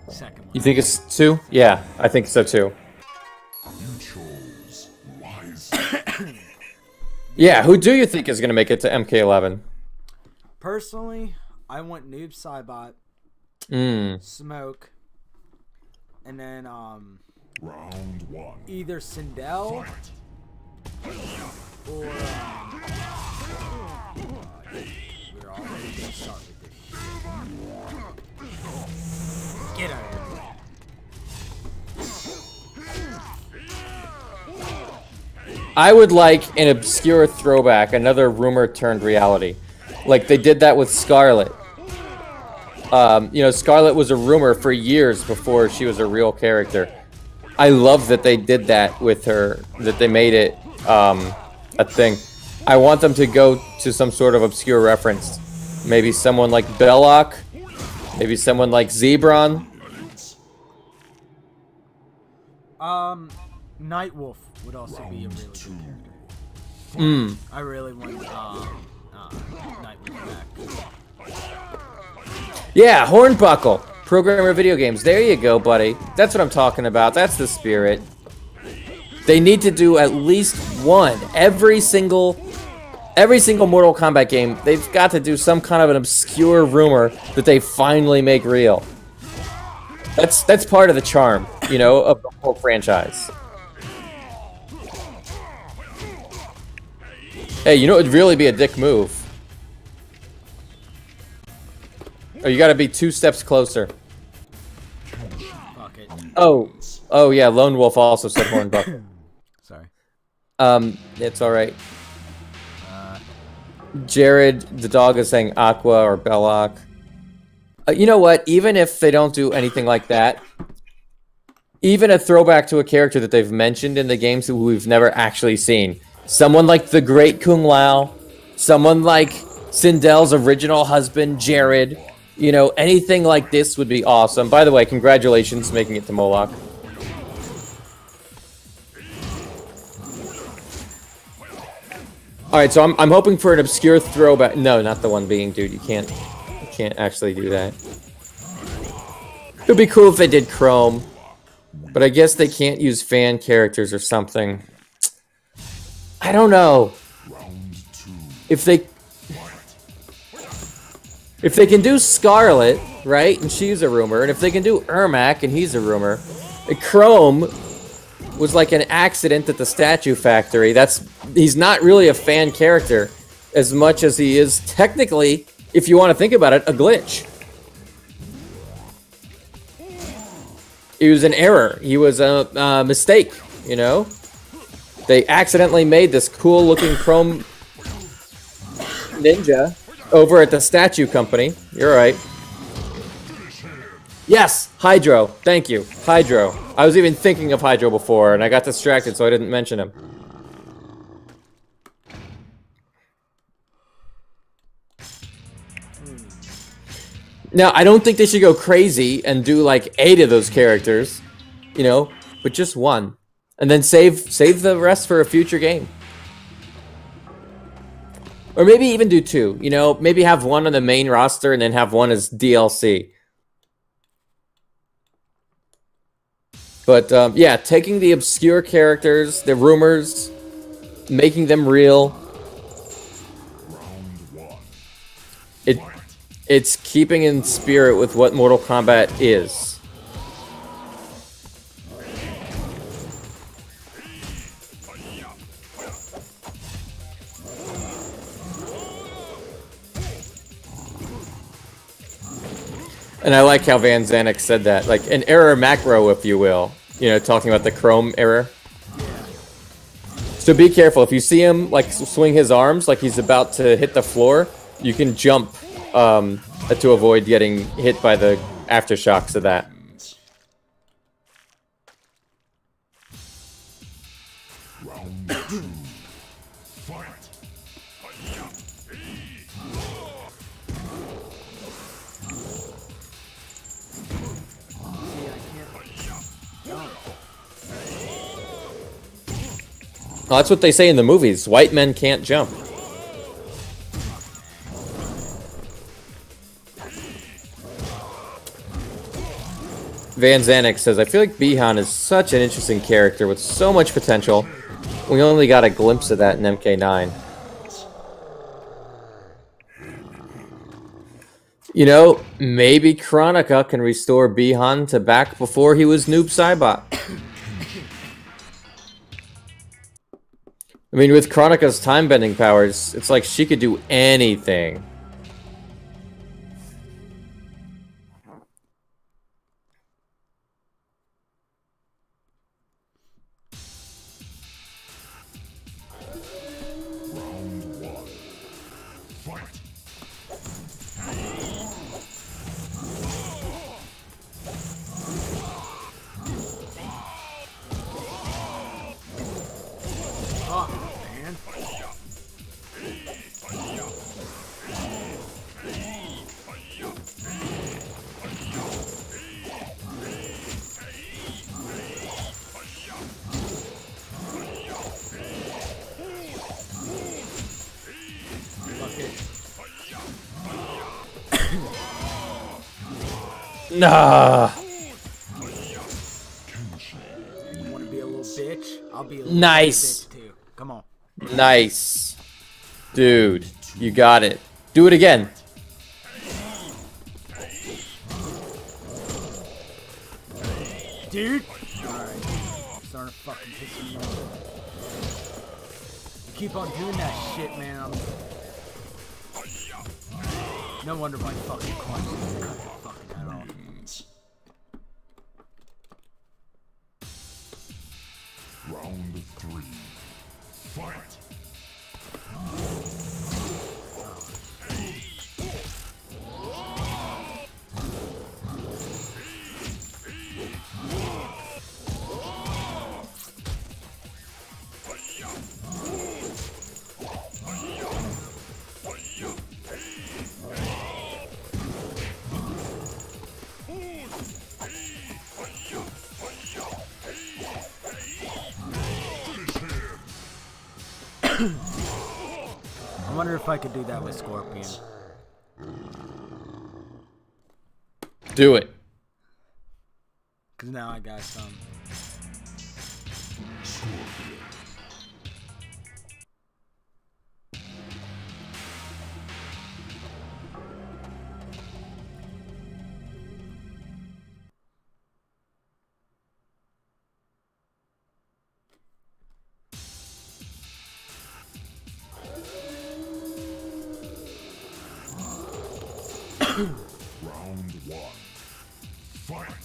Second one. You think it's 2? Yeah, I think so too. You chose wise. Yeah, who do you think is going to make it to MK11? Personally, I want Noob Saibot, Smoke, and then Round 1. either Sindel Fight. or we're already gonna start with this shit. Get out of here. I would like an obscure throwback, another rumor turned reality. Like they did that with Scarlet. You know, Scarlet was a rumor for years before she was a real character. I love that they did that with her, that they made it a thing. I want them to go to some sort of obscure reference. Maybe someone like Belloc, maybe someone like Zebron. Nightwolf would also be a really good character. I really want Nightwolf back. Yeah, Hornbuckle, programmer video games. There you go, buddy. That's what I'm talking about. That's the spirit. They need to do at least one. Every single Mortal Kombat game, they've got to do some kind of an obscure rumor that they finally make real. That's part of the charm, you know, of the whole franchise. Hey, you know it would really be a dick move? Oh, you gotta be 2 steps closer. Fuck it. Oh yeah, Lone Wolf also said Hornbuckle. Sorry. It's alright. Jared, the dog, is saying Aqua or Belloc. You know what? Even if they don't do anything like that, even a throwback to a character that they've mentioned in the games who we've never actually seen. Someone like the Great Kung Lao, someone like Sindel's original husband, Jared. You know, anything like this would be awesome. By the way, congratulations making it to Moloch. Alright, so I'm hoping for an obscure throwback. No, not the one being, dude. You can't actually do that. It would be cool if they did Chrome. But I guess they can't use fan characters or something. I don't know. If they can do Scarlet, right, and she's a rumor, and if they can do Ermac and he's a rumor, Chrome was like an accident at the Statue Factory. He's not really a fan character as much as he is technically, if you want to think about it, a glitch. He was an error. He was a mistake, you know? They accidentally made this cool-looking Chrome ninja over at the Statue Company. You're right. Yes, Hydro. Thank you. Hydro. I was even thinking of Hydro before, and I got distracted, so I didn't mention him. Now, I don't think they should go crazy and do like 8 of those characters, you know, but just one. And then save the rest for a future game. Or maybe even do 2, you know, maybe have one on the main roster and then have one as DLC. But, yeah, taking the obscure characters, the rumors, making them real. It's keeping in spirit with what Mortal Kombat is. And I like how Van Zannik said that. Like, an error macro, if you will. You know, talking about the Chrome error. So be careful. If you see him like swing his arms like he's about to hit the floor, you can jump to avoid getting hit by the aftershocks of that. Round 2. Fight. Oh, that's what they say in the movies. White men can't jump. Van Zanik says, I feel like Bihan is such an interesting character with so much potential. We only got a glimpse of that in MK9. You know, maybe Chronica can restore Bihan to back before he was Noob Saibot. I mean, with Chronica's time-bending powers, it's like she could do anything. Round 1. Fight. Nah. You want to be a little bitch? I'll be a little Nice. bitch too. Come on. Nice. Dude, you got it. Do it again. Dude. Alright. Starting to fucking piss me off. You keep on doing that shit, man. No wonder my fucking coin cut the fucking head off. Round 3. Fight. I wonder if I could do that with Scorpion. Do it. Cause now I got some. Round 1. Fight.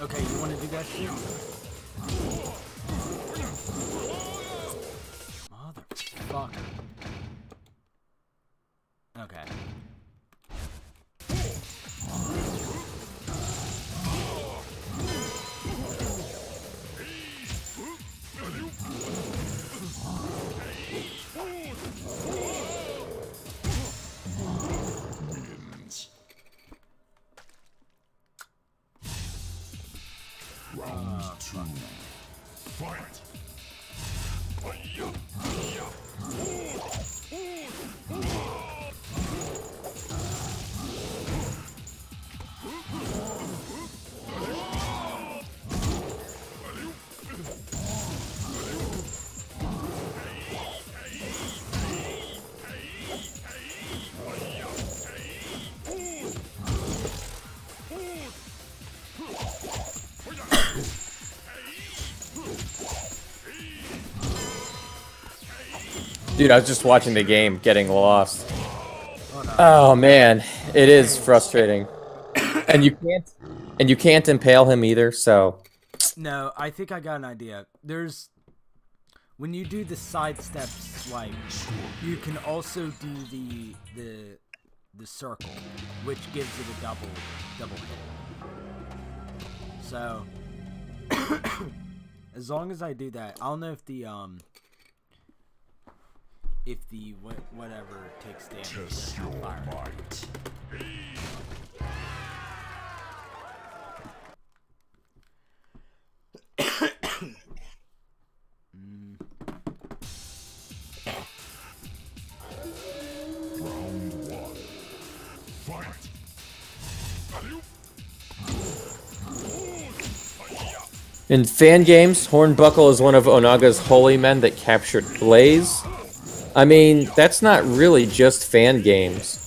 Okay, you want to do that shit? Motherfucker. Okay. Round 2. Fight. Dude, I was just watching the game, getting lost. Oh man, it is frustrating. And you can't impale him either, so. No, I think I got an idea. There's when you do the sidestep swipe, you can also do the circle, which gives it a double hit. So as long as I do that, I don't know if the whatever takes damage. Test your might. Round one. Fight. In fan games, Hornbuckle is one of Onaga's holy men that captured Blaze. I mean, that's not really just fan games.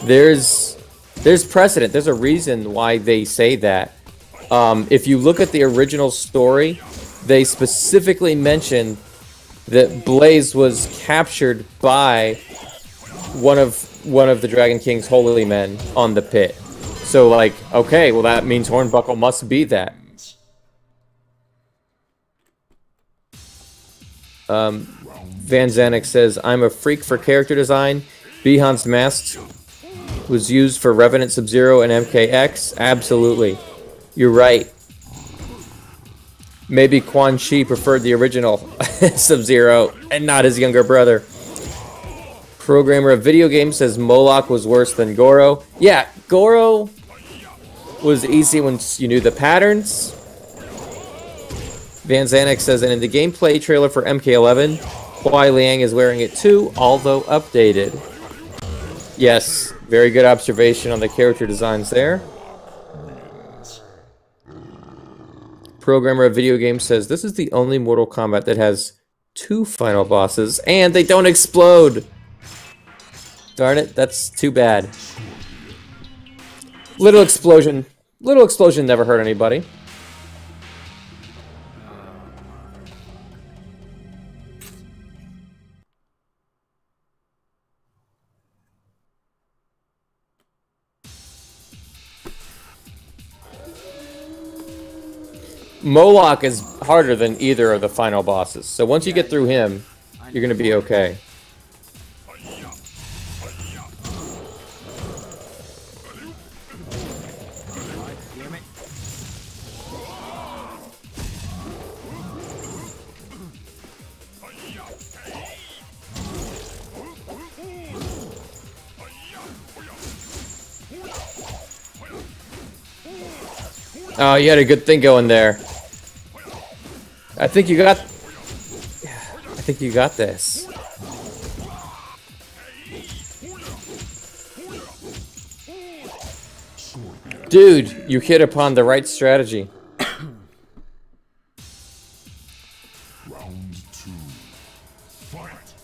There's precedent. There's a reason why they say that. If you look at the original story, they specifically mention that Blaze was captured by one of the Dragon King's holy men on the pit. So, like, okay, well that means Hornbuckle must be that. Van Zanik says, I'm a freak for character design. Bihan's mask was used for Revenant Sub-Zero and MKX. Absolutely. You're right. Maybe Quan Chi preferred the original Sub-Zero and not his younger brother. Programmer of video games says Moloch was worse than Goro. Yeah, Goro was easy once you knew the patterns. Van Zanik says, and in the gameplay trailer for MK11, Huai Liang is wearing it too, although updated. Yes, very good observation on the character designs there. Programmer of video games says, this is the only Mortal Kombat that has 2 final bosses, and they don't explode! Darn it, that's too bad. Little explosion never hurt anybody. Moloch is harder than either of the final bosses, so once you get through him, you're gonna be okay. Oh, you had a good thing going there. I think you got this. Dude, you hit upon the right strategy. Round 2. Fight.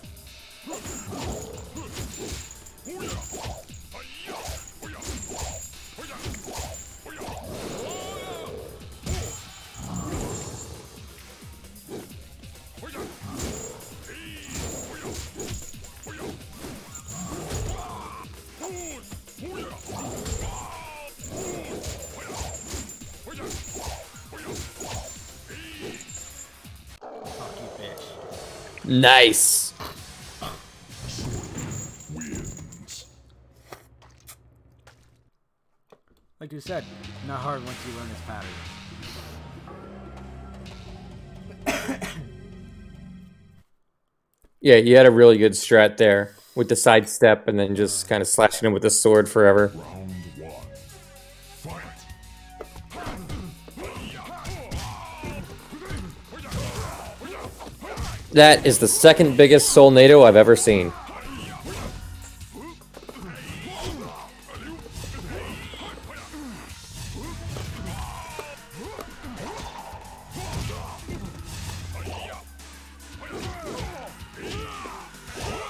Nice. Like you said, not hard once you learn his pattern. Yeah, you had a really good strat there with the side step and then just kind of slashing him with the sword forever. Round 1. Fight. That is the second biggest Soulnado I've ever seen.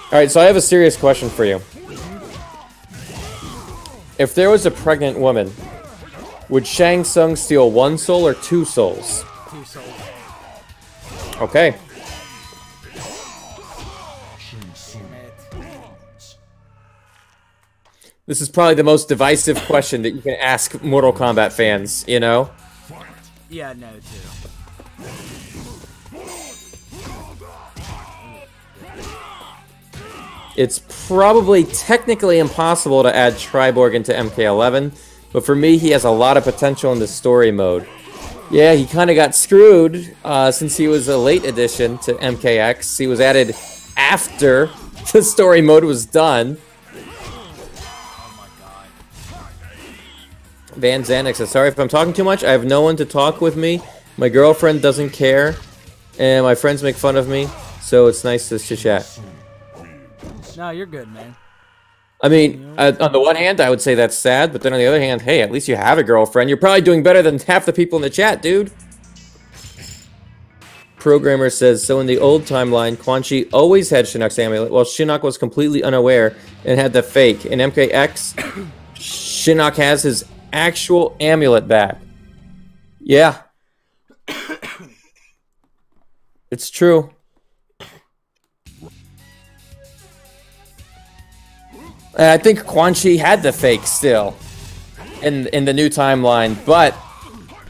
Alright, so I have a serious question for you. If there was a pregnant woman, would Shang Tsung steal 1 soul or 2 souls? 2 souls. Okay. This is probably the most divisive question that you can ask Mortal Kombat fans, you know? Yeah, no, too. It's probably technically impossible to add Triborg into MK11, but for me, he has a lot of potential in the story mode. Yeah, he kind of got screwed since he was a late addition to MKX. He was added after the story mode was done. Oh my god. Van Xanax says, sorry if I'm talking too much. I have no one to talk with me. My girlfriend doesn't care, and my friends make fun of me, so it's nice to chit-chat. No, you're good, man. I mean, on the one hand, I would say that's sad, but then on the other hand, hey, at least you have a girlfriend. You're probably doing better than half the people in the chat, dude. Programmer says, so in the old timeline, Quan Chi always had Shinnok's amulet, while Shinnok was completely unaware and had the fake. In MKX, Shinnok has his actual amulet back. Yeah. It's true. I think Quan Chi had the fake still in the new timeline, but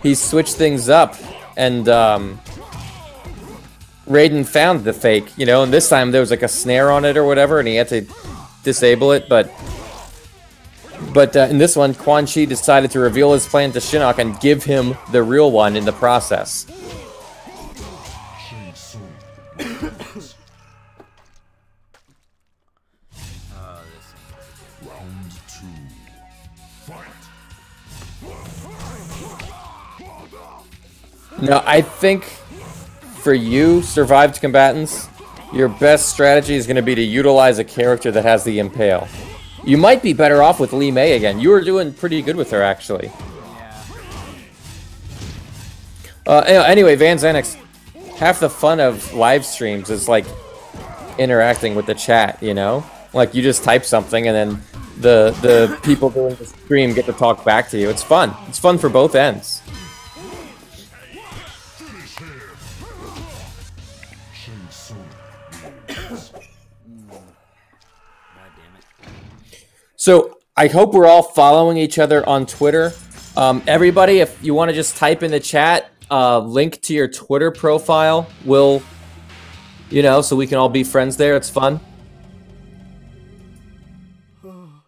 he switched things up, and Raiden found the fake, you know, and this time there was like a snare on it or whatever, and he had to disable it, but in this one, Quan Chi decided to reveal his plan to Shinnok and give him the real one in the process. No, I think for you, survived combatants, your best strategy is going to be to utilize a character that has the Impale. You might be better off with Li Mei again. You were doing pretty good with her, actually. Anyway, Van Xanax, half the fun of live streams is, like, interacting with the chat, you know? Like, you just type something, and then the people doing the stream get to talk back to you. It's fun. It's fun for both ends. So, I hope we're all following each other on Twitter. Everybody, if you want to just type in the chat, link to your Twitter profile, we'll, you know, so we can all be friends there. It's fun. Round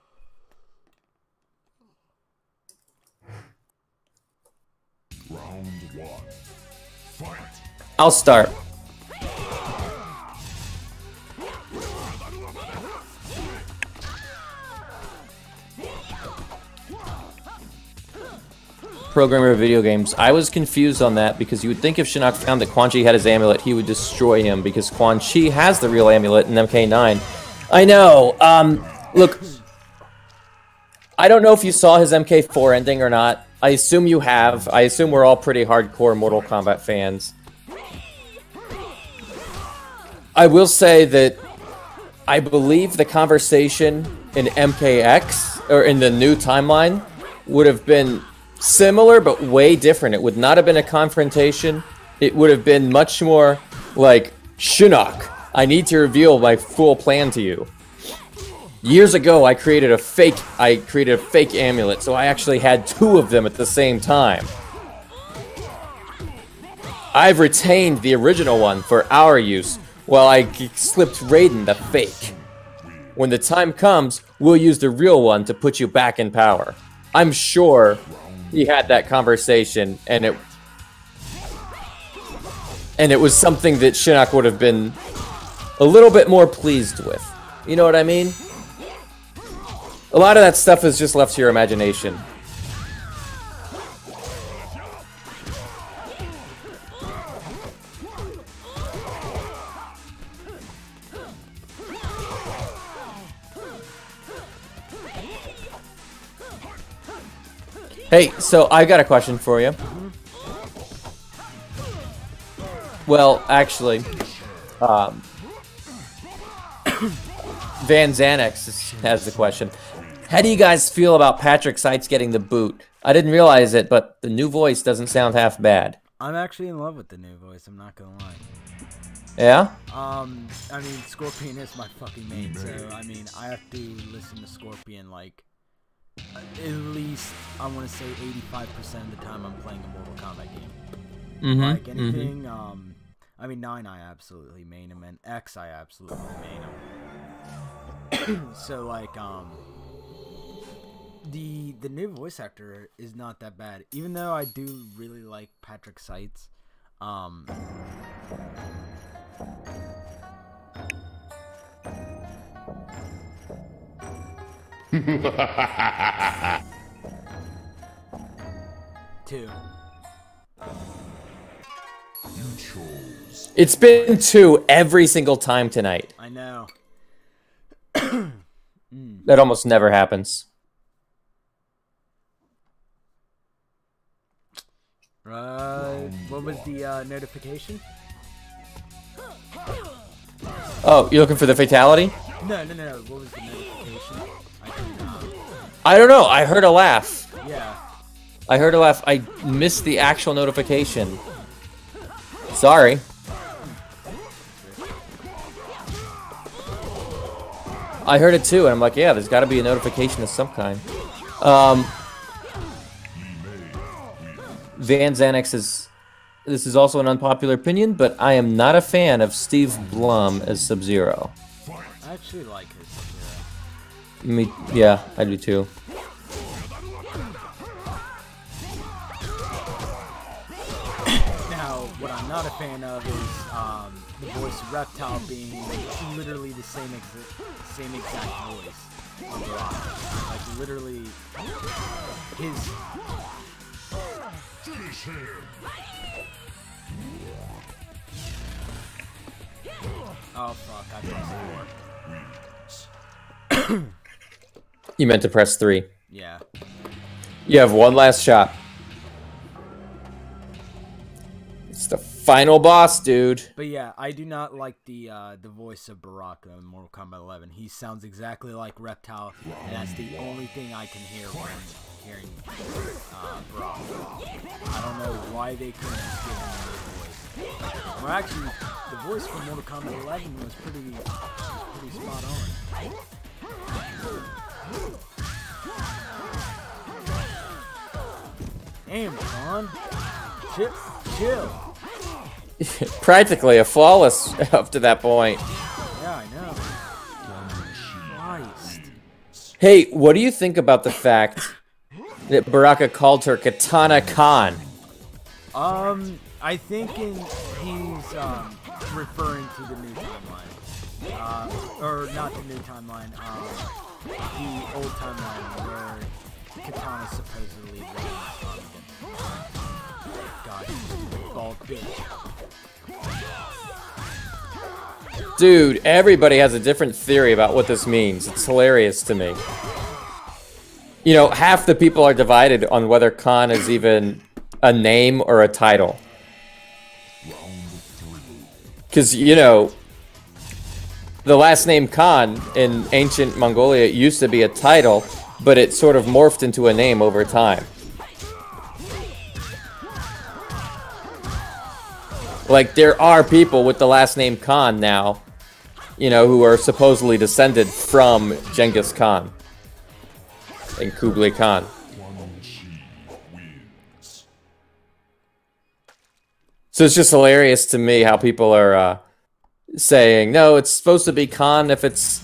one. Fight. I'll start. Programmer of video games. I was confused on that because you would think if Shinnok found that Quan Chi had his amulet, he would destroy him because Quan Chi has the real amulet in MK9. I know. Look, I don't know if you saw his MK4 ending or not. I assume you have. I assume we're all pretty hardcore Mortal Kombat fans. I will say that I believe the conversation in MKX, or in the new timeline, would have been similar, but way different. It would not have been a confrontation. It would have been much more like, Shinnok, I need to reveal my full plan to you. Years ago, I created a fake amulet, so I actually had two of them at the same time. I've retained the original one for our use, while I slipped Raiden the fake. When the time comes, we'll use the real one to put you back in power. I'm sure he had that conversation, and it was something that Shinnok would have been a little bit more pleased with. You know what I mean? A lot of that stuff is just left to your imagination. Hey, so I got a question for you. Well, actually, Van Xanax has the question. How do you guys feel about Patrick Seitz getting the boot? I didn't realize it, but the new voice doesn't sound half bad. I'm actually in love with the new voice, I'm not gonna lie. Yeah? I mean, Scorpion is my fucking main, so, I mean, I have to listen to Scorpion, like, at least I want to say 85% of the time I'm playing a Mortal Kombat game. Mm-hmm. Like anything, I mean 9 I absolutely main him, and X I absolutely main him. So like the new voice actor is not that bad, even though I do really like Patrick Seitz. Two. You chose. It's been 2 every single time tonight. I know. That almost never happens. What was the notification? Oh, you're looking for the fatality? No. What was the notification? I don't know. I heard a laugh. Yeah. I heard a laugh. I missed the actual notification. Sorry. I heard it too, and I'm like, yeah, there's got to be a notification of some kind. Van Xanax is... This is also an unpopular opinion, but I am not a fan of Steve Blum as Sub-Zero. I actually like his Sub-Zero. Me, yeah, I do too. Now, what I'm not a fan of is the voice of Reptile being literally the same exact voice of Rock. Like literally his. Finish him. Oh fuck! I pressed 4. You meant to press 3. Yeah. You have one last shot. It's the final boss, dude. But yeah, I do not like the voice of Baraka in Mortal Kombat 11. He sounds exactly like Reptile, and that's the only thing I can hear when hearing Baraka. I don't know why they couldn't just give him a new voice. Or actually, the voice from Mortal Kombat 11 was pretty spot on. Damn, Con. Chill. Practically a flawless up to that point. Yeah, I know. Christ. Hey, what do you think about the fact that Baraka called her Katana Khan? I think he's referring to the new timeline. Or not the new timeline, the old timeline where Katana supposedly was God, bald bitch. Dude, everybody has a different theory about what this means. It's hilarious to me. You know, half the people are divided on whether Khan is even a name or a title. Because, you know, the last name Khan in ancient Mongolia used to be a title, but it sort of morphed into a name over time. Like, there are people with the last name Khan now, you know, who are supposedly descended from Genghis Khan and Kublai Khan. So it's just hilarious to me how people are saying, no, it's supposed to be Khan if it's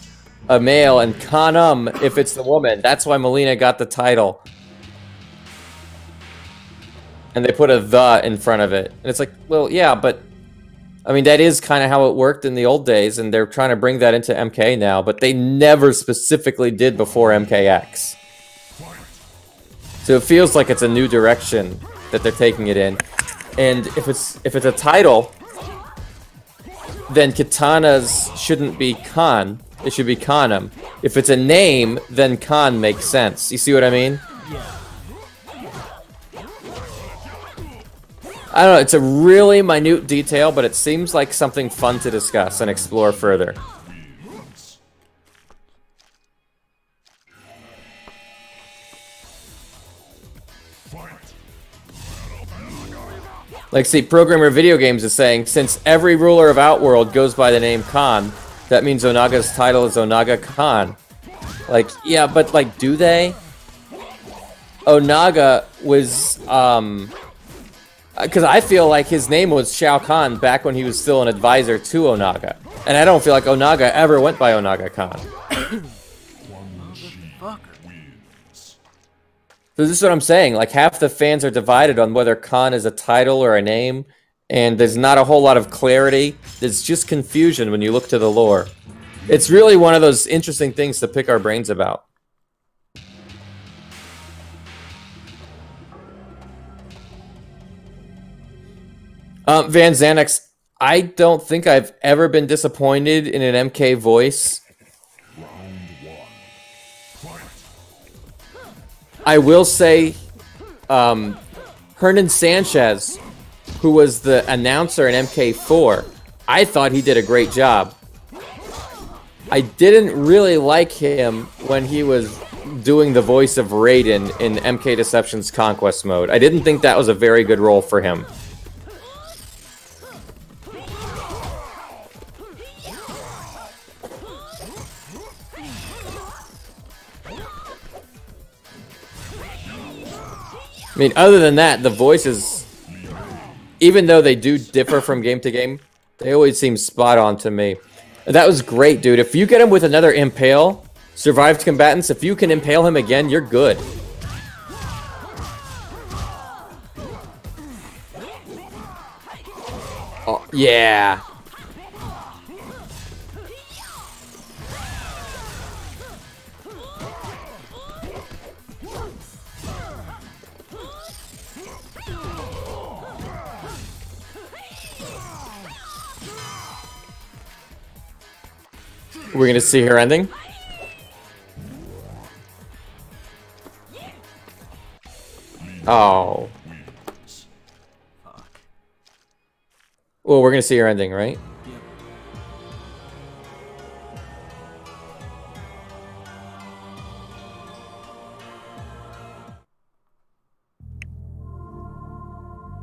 a male and Khanum if it's the woman. That's why Melina got the title. And they put a "the" in front of it. And it's like, well, yeah, but... I mean, that is kind of how it worked in the old days, and they're trying to bring that into MK now, but they never specifically did before MKX. So it feels like it's a new direction that they're taking it in. And if it's a title, then Katanas shouldn't be Khan. It should be Khanum. If it's a name, then Khan makes sense. You see what I mean? Yeah. I don't know, it's a really minute detail, but it seems like something fun to discuss and explore further. Like, see, Programmer Video Games is saying, since every ruler of Outworld goes by the name Khan, that means Onaga's title is Onaga Khan. Like, yeah, but, like, do they? Onaga was, because I feel like his name was Shao Kahn back when he was still an advisor to Onaga. And I don't feel like Onaga ever went by Onaga Khan. So this is what I'm saying. Like, half the fans are divided on whether Khan is a title or a name. And there's not a whole lot of clarity. There's just confusion when you look to the lore. It's really one of those interesting things to pick our brains about. Van Xanax, I don't think I've ever been disappointed in an MK voice. I will say, Hernan Sanchez, who was the announcer in MK4, I thought he did a great job. I didn't really like him when he was doing the voice of Raiden in MK Deception's Conquest mode. I didn't think that was a very good role for him. I mean, other than that, the voices, even though they do differ from game to game, they always seem spot on to me. That was great, dude. If you get him with another impale, survived combatants, if you can impale him again, you're good. Oh, yeah. We're gonna see her ending. Oh. Fuck. Well, we're gonna see her ending, right? Yep.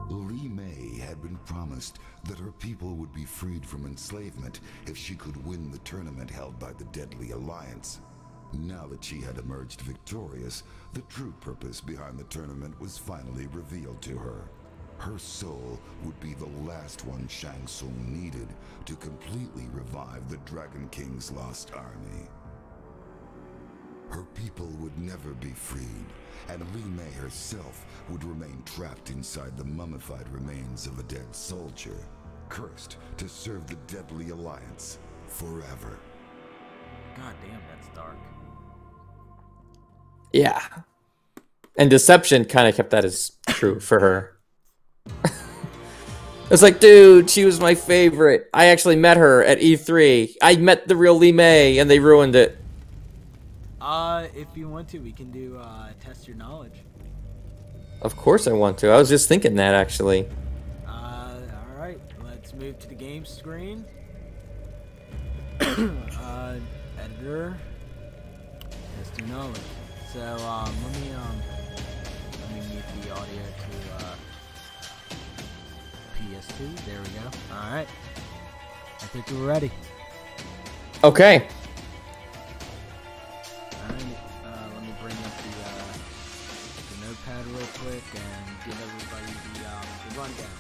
Li Mei had been promised that her people would be freed from enslavement if she could win the tournament held by the Deadly Alliance. Now that she had emerged victorious, the true purpose behind the tournament was finally revealed to her. Her soul would be the last one Shang Tsung needed to completely revive the Dragon King's lost army. Her people would never be freed, and Li Mei herself would remain trapped inside the mummified remains of a dead soldier, cursed to serve the Deadly Alliance forever. God damn, that's dark. Yeah. And Deception kind of kept that as true for her. It's like, dude, she was my favorite. I actually met her at E3. I met the real Li Mei, and they ruined it. If you want to, we can do, test your knowledge. Of course I want to. I was just thinking that, actually. Alright, let's move to the game screen. Editor. Test your knowledge. So, let me mute the audio to, PS2. There we go. Alright. I think we're ready. Okay. Let me bring up the notepad real quick and give everybody the rundown.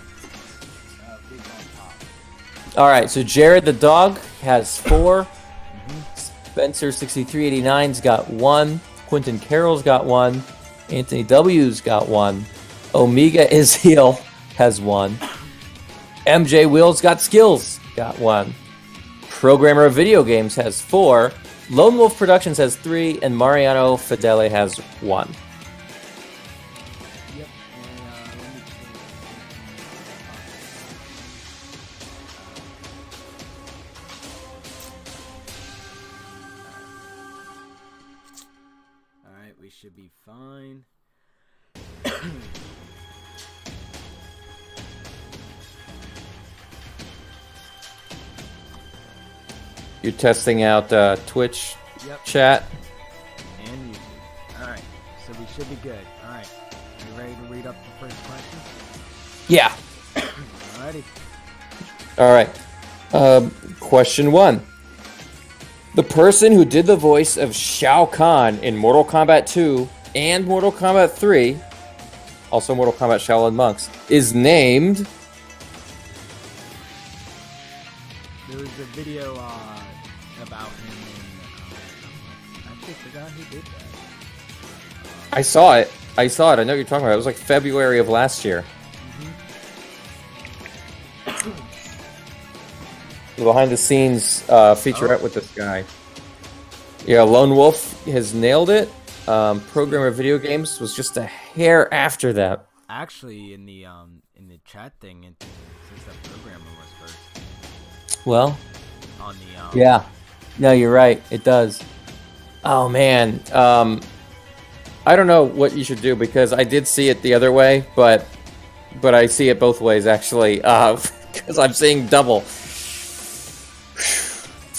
Big on top. Alright, so Jared the dog has 4. Spencer 6389's got 1. Quentin Carroll's got 1. Anthony W's got 1. Omega Israel has 1. MJ Wills got skills, got 1. Programmer of Video Games has 4. Lone Wolf Productions has 3, and Mariano Fidele has 1. Yep, and let me Alright, we should be fine. You're testing out Twitch chat. And YouTube. Alright, so we should be good. Alright, you ready to read up the first question? Yeah. Alrighty. Alright. Question 1. The person who did the voice of Shao Kahn in Mortal Kombat 2 and Mortal Kombat 3, also Mortal Kombat Shaolin Monks, is named... There was a video about him and I actually forgot who did that. I saw it. I know what you're talking about. It was like February of last year. The behind the scenes featurette with this guy. Yeah, Lone Wolf has nailed it. Programmer Video Games was just a hair after that. Actually, in the chat thing, it says that programmer was first. Well, On the yeah. No, you're right. It does. Oh man. I don't know what you should do because I did see it the other way, but I see it both ways actually. Because I'm seeing double.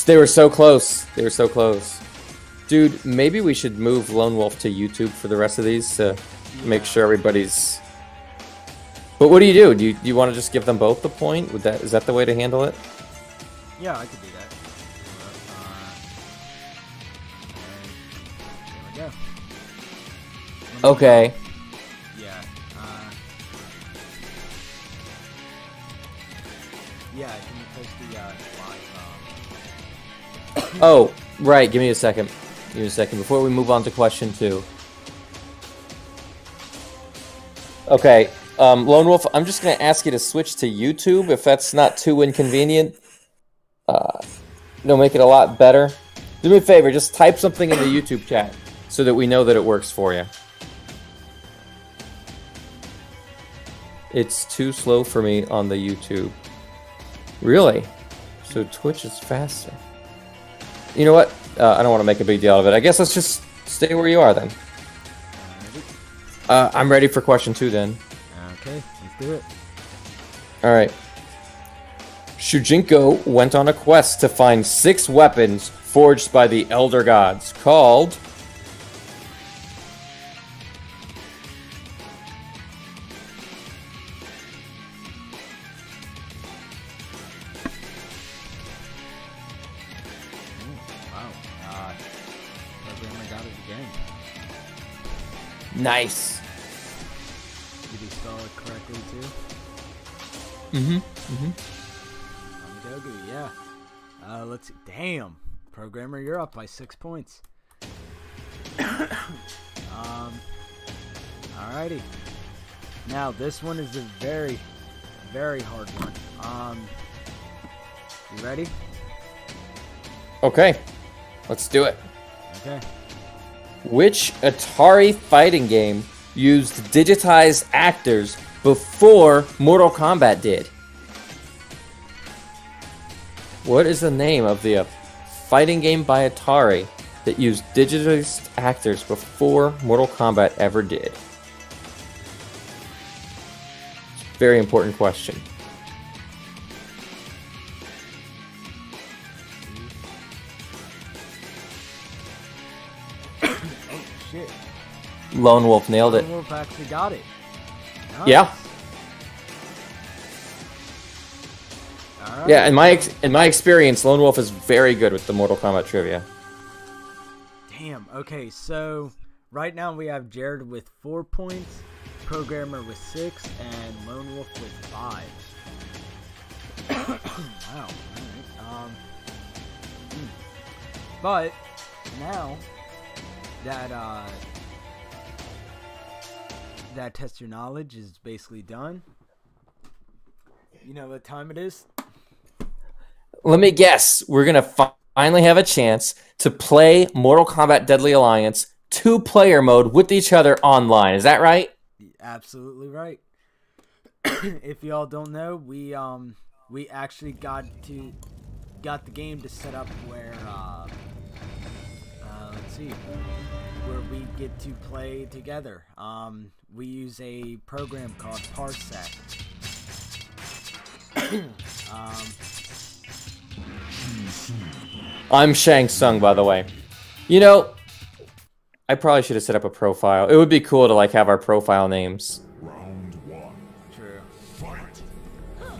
They were so close. They were so close. Dude, maybe we should move Lone Wolf to YouTube for the rest of these to make sure everybody's... But what do you do? Do you want to just give them both the point? Is that the way to handle it? Yeah, I could do that. There we go. Okay. Yeah. Yeah, can you post the live? Oh, right. Give me a second. Give me a second before we move on to question 2. Okay, Lone Wolf, I'm just going to ask you to switch to YouTube if that's not too inconvenient. It'll make it a lot better. Do me a favor, just type something in the YouTube chat so that we know that it works for you. It's too slow for me on the YouTube. Really? So Twitch is faster. You know what? I don't want to make a big deal out of it. I guess let's just stay where you are then. I'm ready for question 2 then. Okay, let's do it. Alright. Shujinko went on a quest to find 6 weapons forged by the Elder Gods, called... Nice. Did he spell it correctly too? Dogu, yeah. Let's see. Damn. Programmer, you're up by 6 points. Alrighty. Now this one is a very, very hard one. You ready? Okay. Let's do it. Okay. Which Atari fighting game used digitized actors before Mortal Kombat did? What is the name of the fighting game by Atari that used digitized actors before Mortal Kombat ever did? It's a very important question. Shit. Lone Wolf nailed it. Lone Wolf actually got it. Nice. Yeah. All right. Yeah, in my experience, Lone Wolf is very good with the Mortal Kombat trivia. Damn. Okay, so right now we have Jared with 4 points, Programmer with 6, and Lone Wolf with 5. Wow. All right. But now that test your knowledge is basically done. You know what time it is? Let me guess. We're going to finally have a chance to play Mortal Kombat Deadly Alliance 2-player mode with each other online. Is that right? Absolutely right. If y'all don't know, we actually got the game to set up where let's see, where we get to play together. We use a program called Parsec. I'm Shang Tsung, by the way. You know, I probably should have set up a profile. It would be cool to like have our profile names. Round 1. True. Fight.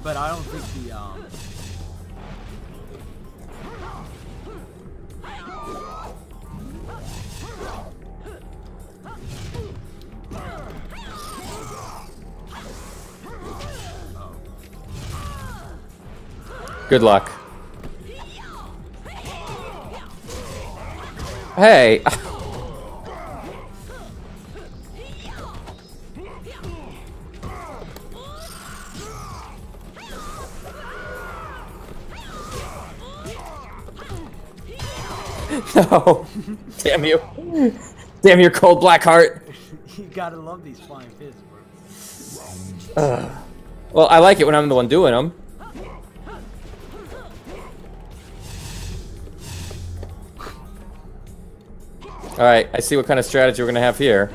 But I don't think the Good luck. Hey. No. Damn you. Damn your cold black heart. You gotta love these flying fists, bro. Well, I like it when I'm the one doing them. Alright, I see what kind of strategy we're gonna have here.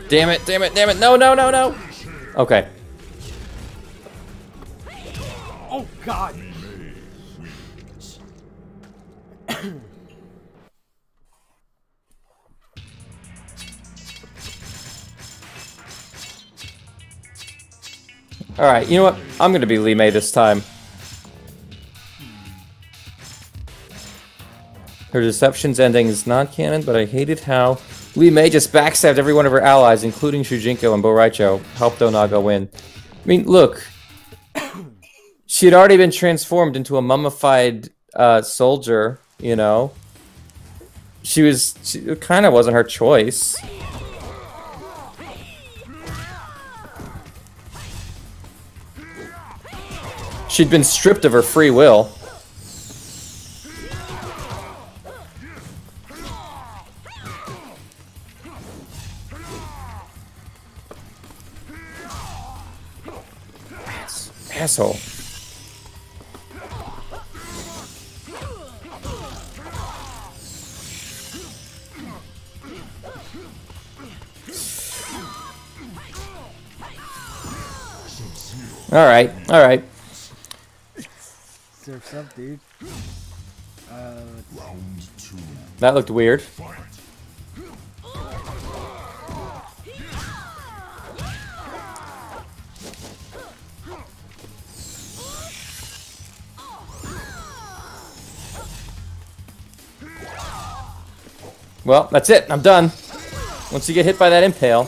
Damn it, damn it, damn it. No, no, no, no. Okay. Oh, God. Alright, you know what? I'm gonna be Lee May this time. Her deception's ending is non-canon, but I hated how Lee May just backstabbed every one of her allies, including Shujinko and Bo Raicho, helped Onaga win. I mean, look. She had already been transformed into a mummified soldier, you know? It kind of wasn't her choice. She'd been stripped of her free will. Asshole. All right, all right. Surf's up, dude. Round 2. That looked weird. Fight. Well, that's it. I'm done. Once you get hit by that impale.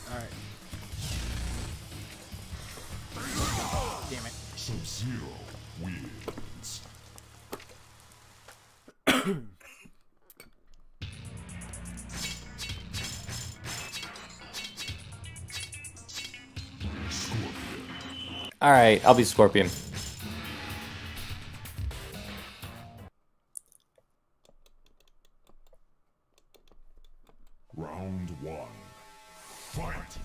Alright. Damn it. Sub-Zero wins. Alright, I'll be Scorpion. Round 1. Fight.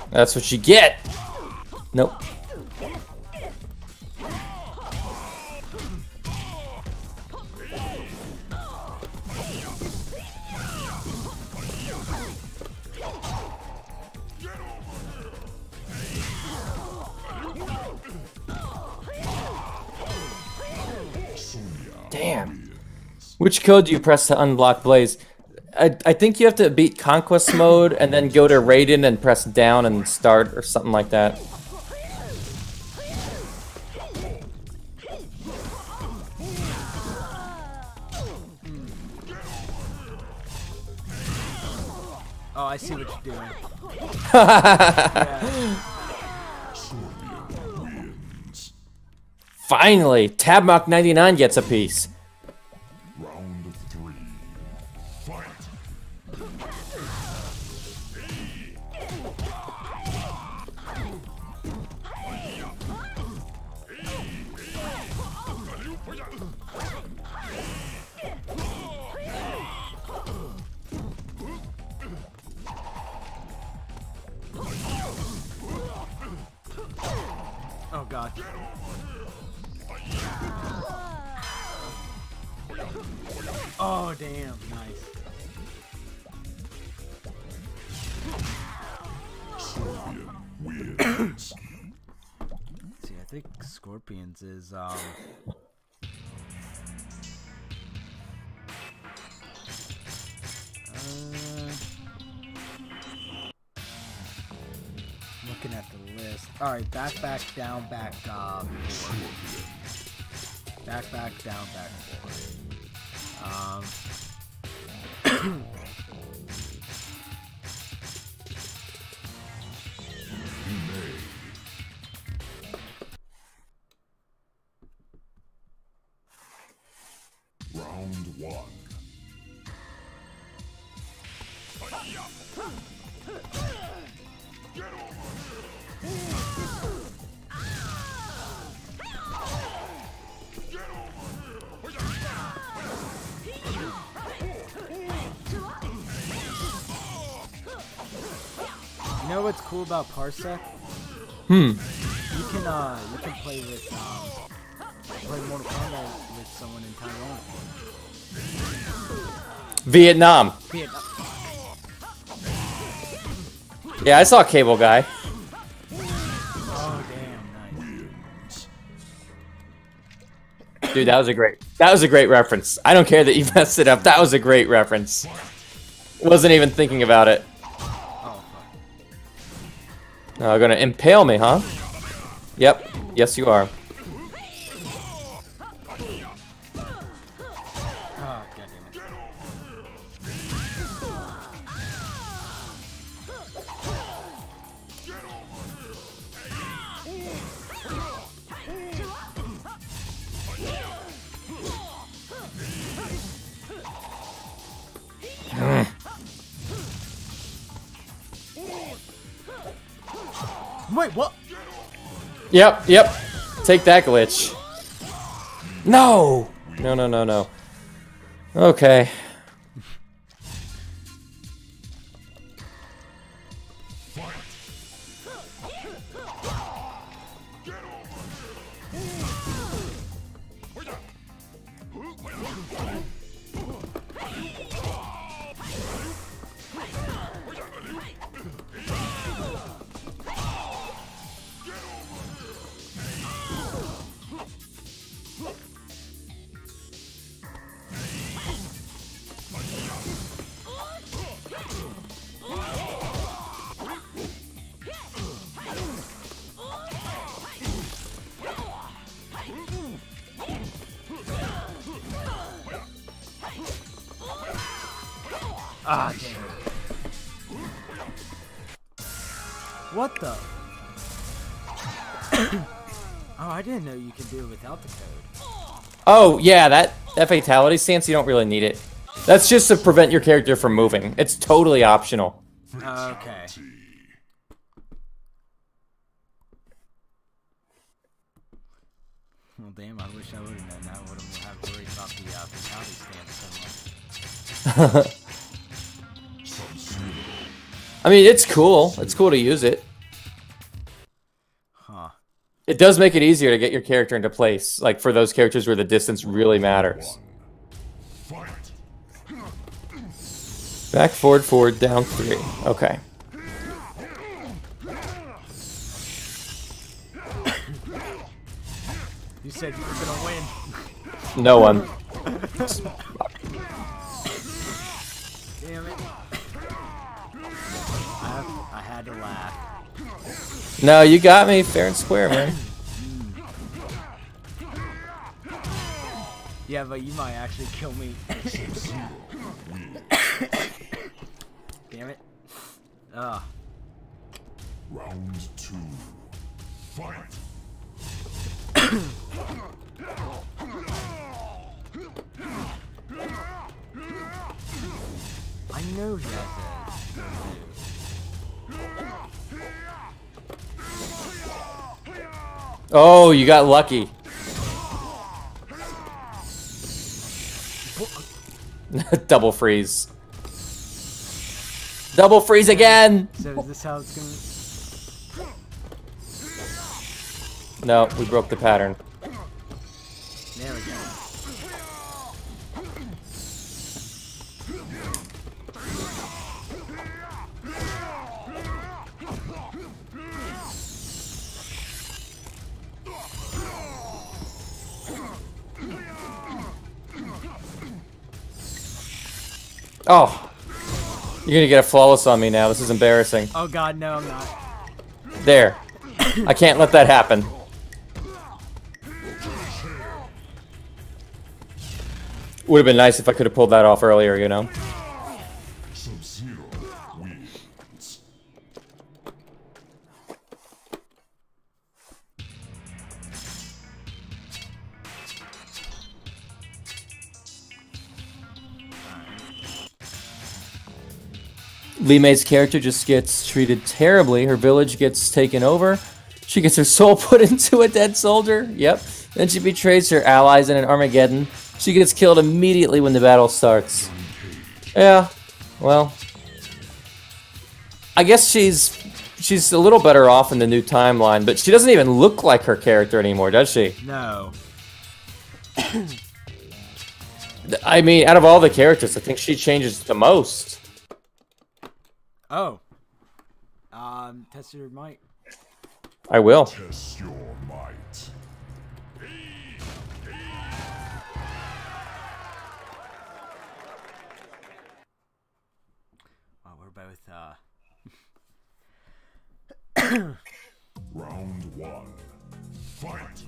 That's what you get. Nope. Damn. Which code do you press to unblock Blaze? I think you have to beat Conquest mode and then go to Raiden and press down and start or something like that. Oh, I see what you're doing. Wins. Finally, Tabmok 99 gets a piece. Round 3. Fight. Oh, damn. Nice. Scorpion wins. See, I think Scorpions is, looking at the list. Alright, back, down, back, forward. Back, down, back, forward. Round one. You know what's cool about Parsec? Hmm. You can play with play Mortal Kombat with someone in Taiwan. Vietnam. Vietnam. Yeah, I saw Cable Guy. Oh damn, nice. Dude, that was a great reference. I don't care that you messed it up. That was a great reference. Wasn't even thinking about it. Oh fuck. Now, gonna impale me, huh? Yep. Yes, you are. Oh god damn it. Wait, what? Yep. Take that glitch. No. No. Okay. Ah, damn it. What the? Oh, I didn't know you could do it without the code. Oh, yeah, that fatality stance, you don't really need it. That's just to prevent your character from moving. It's totally optional. Okay. Well, damn, I wish I would have known that. I wouldn't have worried about the fatality stance so much. I mean, it's cool. It's cool to use it. Huh. It does make it easier to get your character into place, like for those characters where the distance really matters. Back, forward, down 3. Okay. You said you were gonna win. No one. Damn it. I had to laugh. No, you got me fair and square, man. Yeah, but you might actually kill me. Damn it. Ugh. Round 2. Fight. I know he has a... Oh, you got lucky. Double freeze. Double freeze again! So is this how it's gonna... No, we broke the pattern. There we go. Oh, you're gonna get a flawless on me now. This is embarrassing. Oh god, no, I'm not. There. I can't let that happen. Would have been nice if I could have pulled that off earlier, you know? Sub-Zero wins. Lee May's character just gets treated terribly. Her village gets taken over. She gets her soul put into a dead soldier. Yep. Then she betrays her allies in an Armageddon. She gets killed immediately when the battle starts. Yeah. Well. I guess she's a little better off in the new timeline, but she doesn't even look like her character anymore, does she? No. I mean, out of all the characters, I think she changes the most. Oh. Test your might. I will. Test your might. Oh, we're both, Round one. Fight.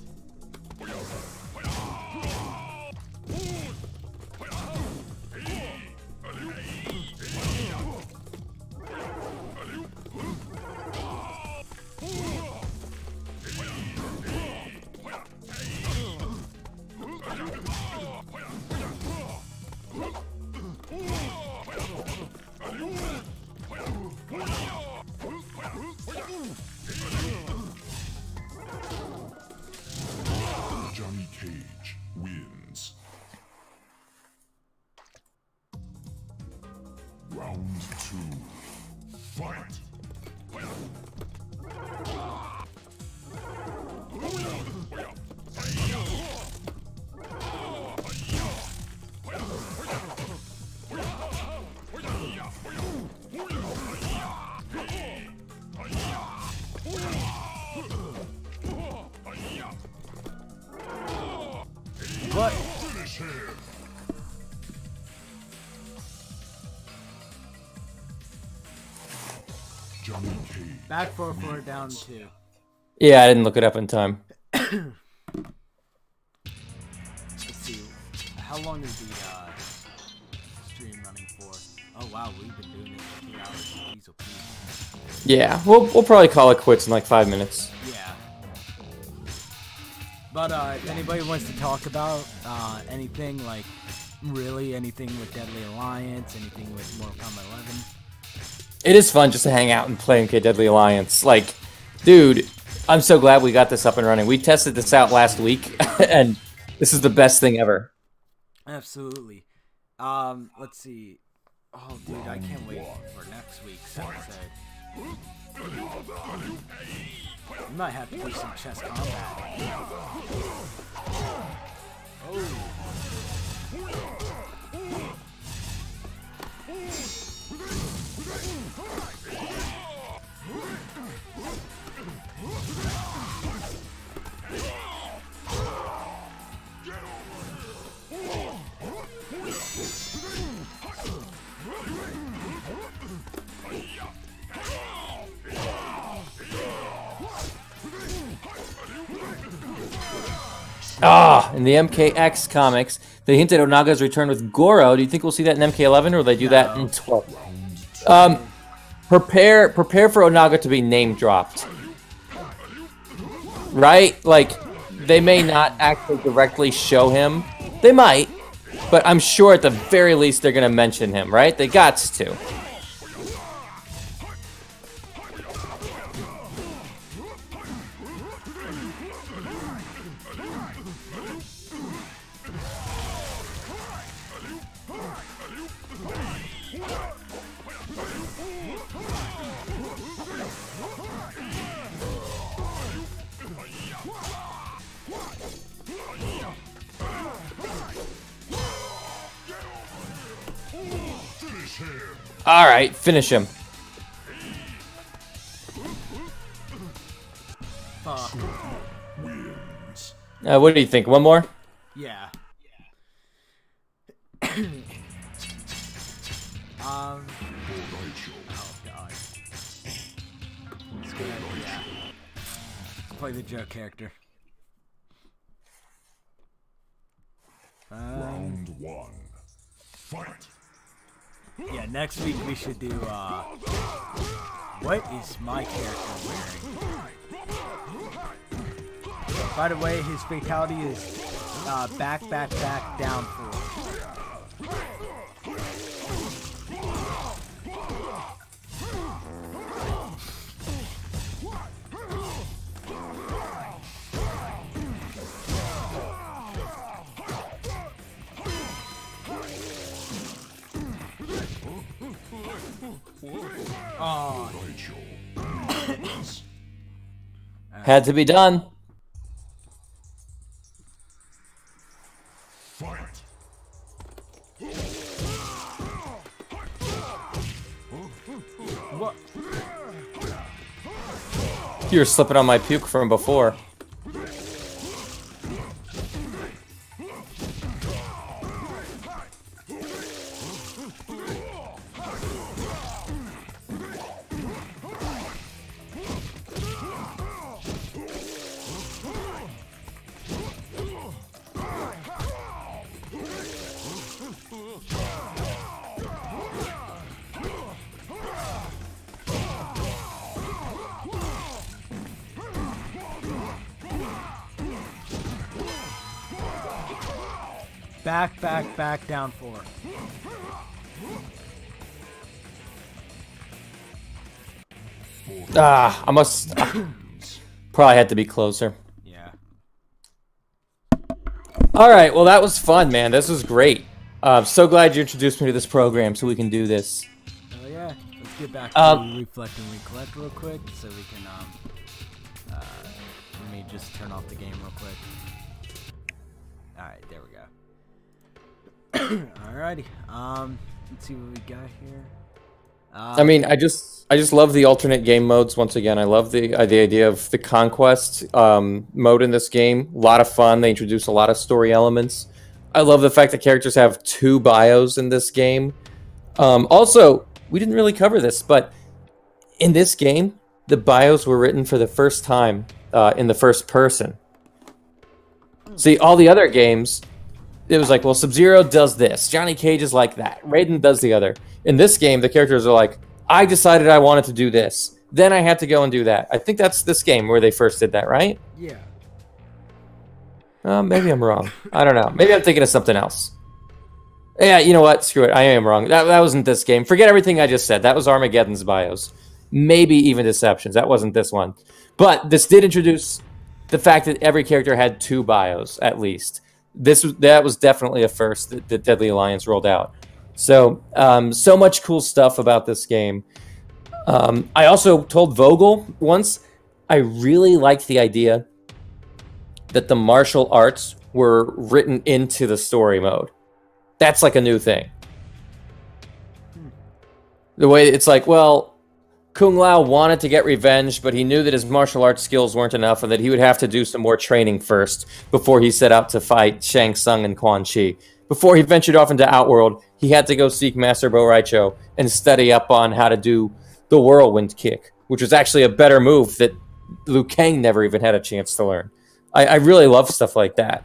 Johnny Cage wins. Round two. Fight. what? Finish him. Johnny Cage. Back 4-4, down 2. Yeah, I didn't look it up in time. Let's see. How long is the stream running for? Oh wow, we've been doing this for 2 hours. Jeez, oh, please. Yeah, we'll probably call it quits in like 5 minutes. Yeah. But if anybody wants to talk about anything, like really anything with Deadly Alliance, anything with Mortal Kombat 11. It is fun just to hang out and play MK Deadly Alliance. Like, dude, I'm so glad we got this up and running. We tested this out last week, and this is the best thing ever. Absolutely. Let's see. Oh, dude, I can't wait for next week's episode. We might have to do some chess combat. Oh. In the MKX comics, they hinted Onaga's return with Goro. Do you think we'll see that in MK11, or will they do that in 12? Prepare for Onaga to be name dropped. Right? Like, they may not actually directly show him. They might, but I'm sure at the very least they're gonna mention him, right? They gots to. All right, finish him. Fuck. Wins. What do you think? One more? Yeah. Oh god. Let's go ahead, yeah. Let's play the Joe character. Round 1. Fight. Yeah, next week we should do, what is my character wearing? By the way, his fatality is, back, down 4. Oh. Had to be done. Fight. What? You were slipping on my puke from before. Back, down 4. I must... probably had to be closer. Yeah. Alright, well that was fun, man. This was great. I'm so glad you introduced me to this program so we can do this. Oh yeah. Let's get back to reflect and recollect real quick so we can, let me just turn off the game real quick. Alright, there we go. Alrighty. Let's see what we got here. I mean, I just love the alternate game modes. Once again, I love the idea of the conquest mode in this game. A lot of fun. They introduce a lot of story elements. I love the fact that characters have 2 bios in this game. Also, we didn't really cover this, but in this game, the bios were written for the first time in the first person. See, all the other games, it was like, well, Sub-Zero does this. Johnny Cage is like that. Raiden does the other. In this game, the characters are like, I decided I wanted to do this. Then I had to go and do that. I think that's this game where they first did that, right? Yeah. Maybe I'm wrong. I don't know. Maybe I'm thinking of something else. Yeah, you know what? Screw it. I am wrong. That wasn't this game. Forget everything I just said. That was Armageddon's bios. Maybe even Deceptions. That wasn't this one. But this did introduce the fact that every character had 2 bios, at least. That was definitely a first that Deadly Alliance rolled out. So, so much cool stuff about this game. I also told Vogel once, I really liked the idea that the martial arts were written into the story mode. That's like a new thing. The way it's like, well, Kung Lao wanted to get revenge, but he knew that his martial arts skills weren't enough and that he would have to do some more training first before he set out to fight Shang Tsung and Quan Chi. Before he ventured off into Outworld, he had to go seek Master Bo Raicho and study up on how to do the Whirlwind Kick, which was actually a better move that Liu Kang never even had a chance to learn. I really love stuff like that.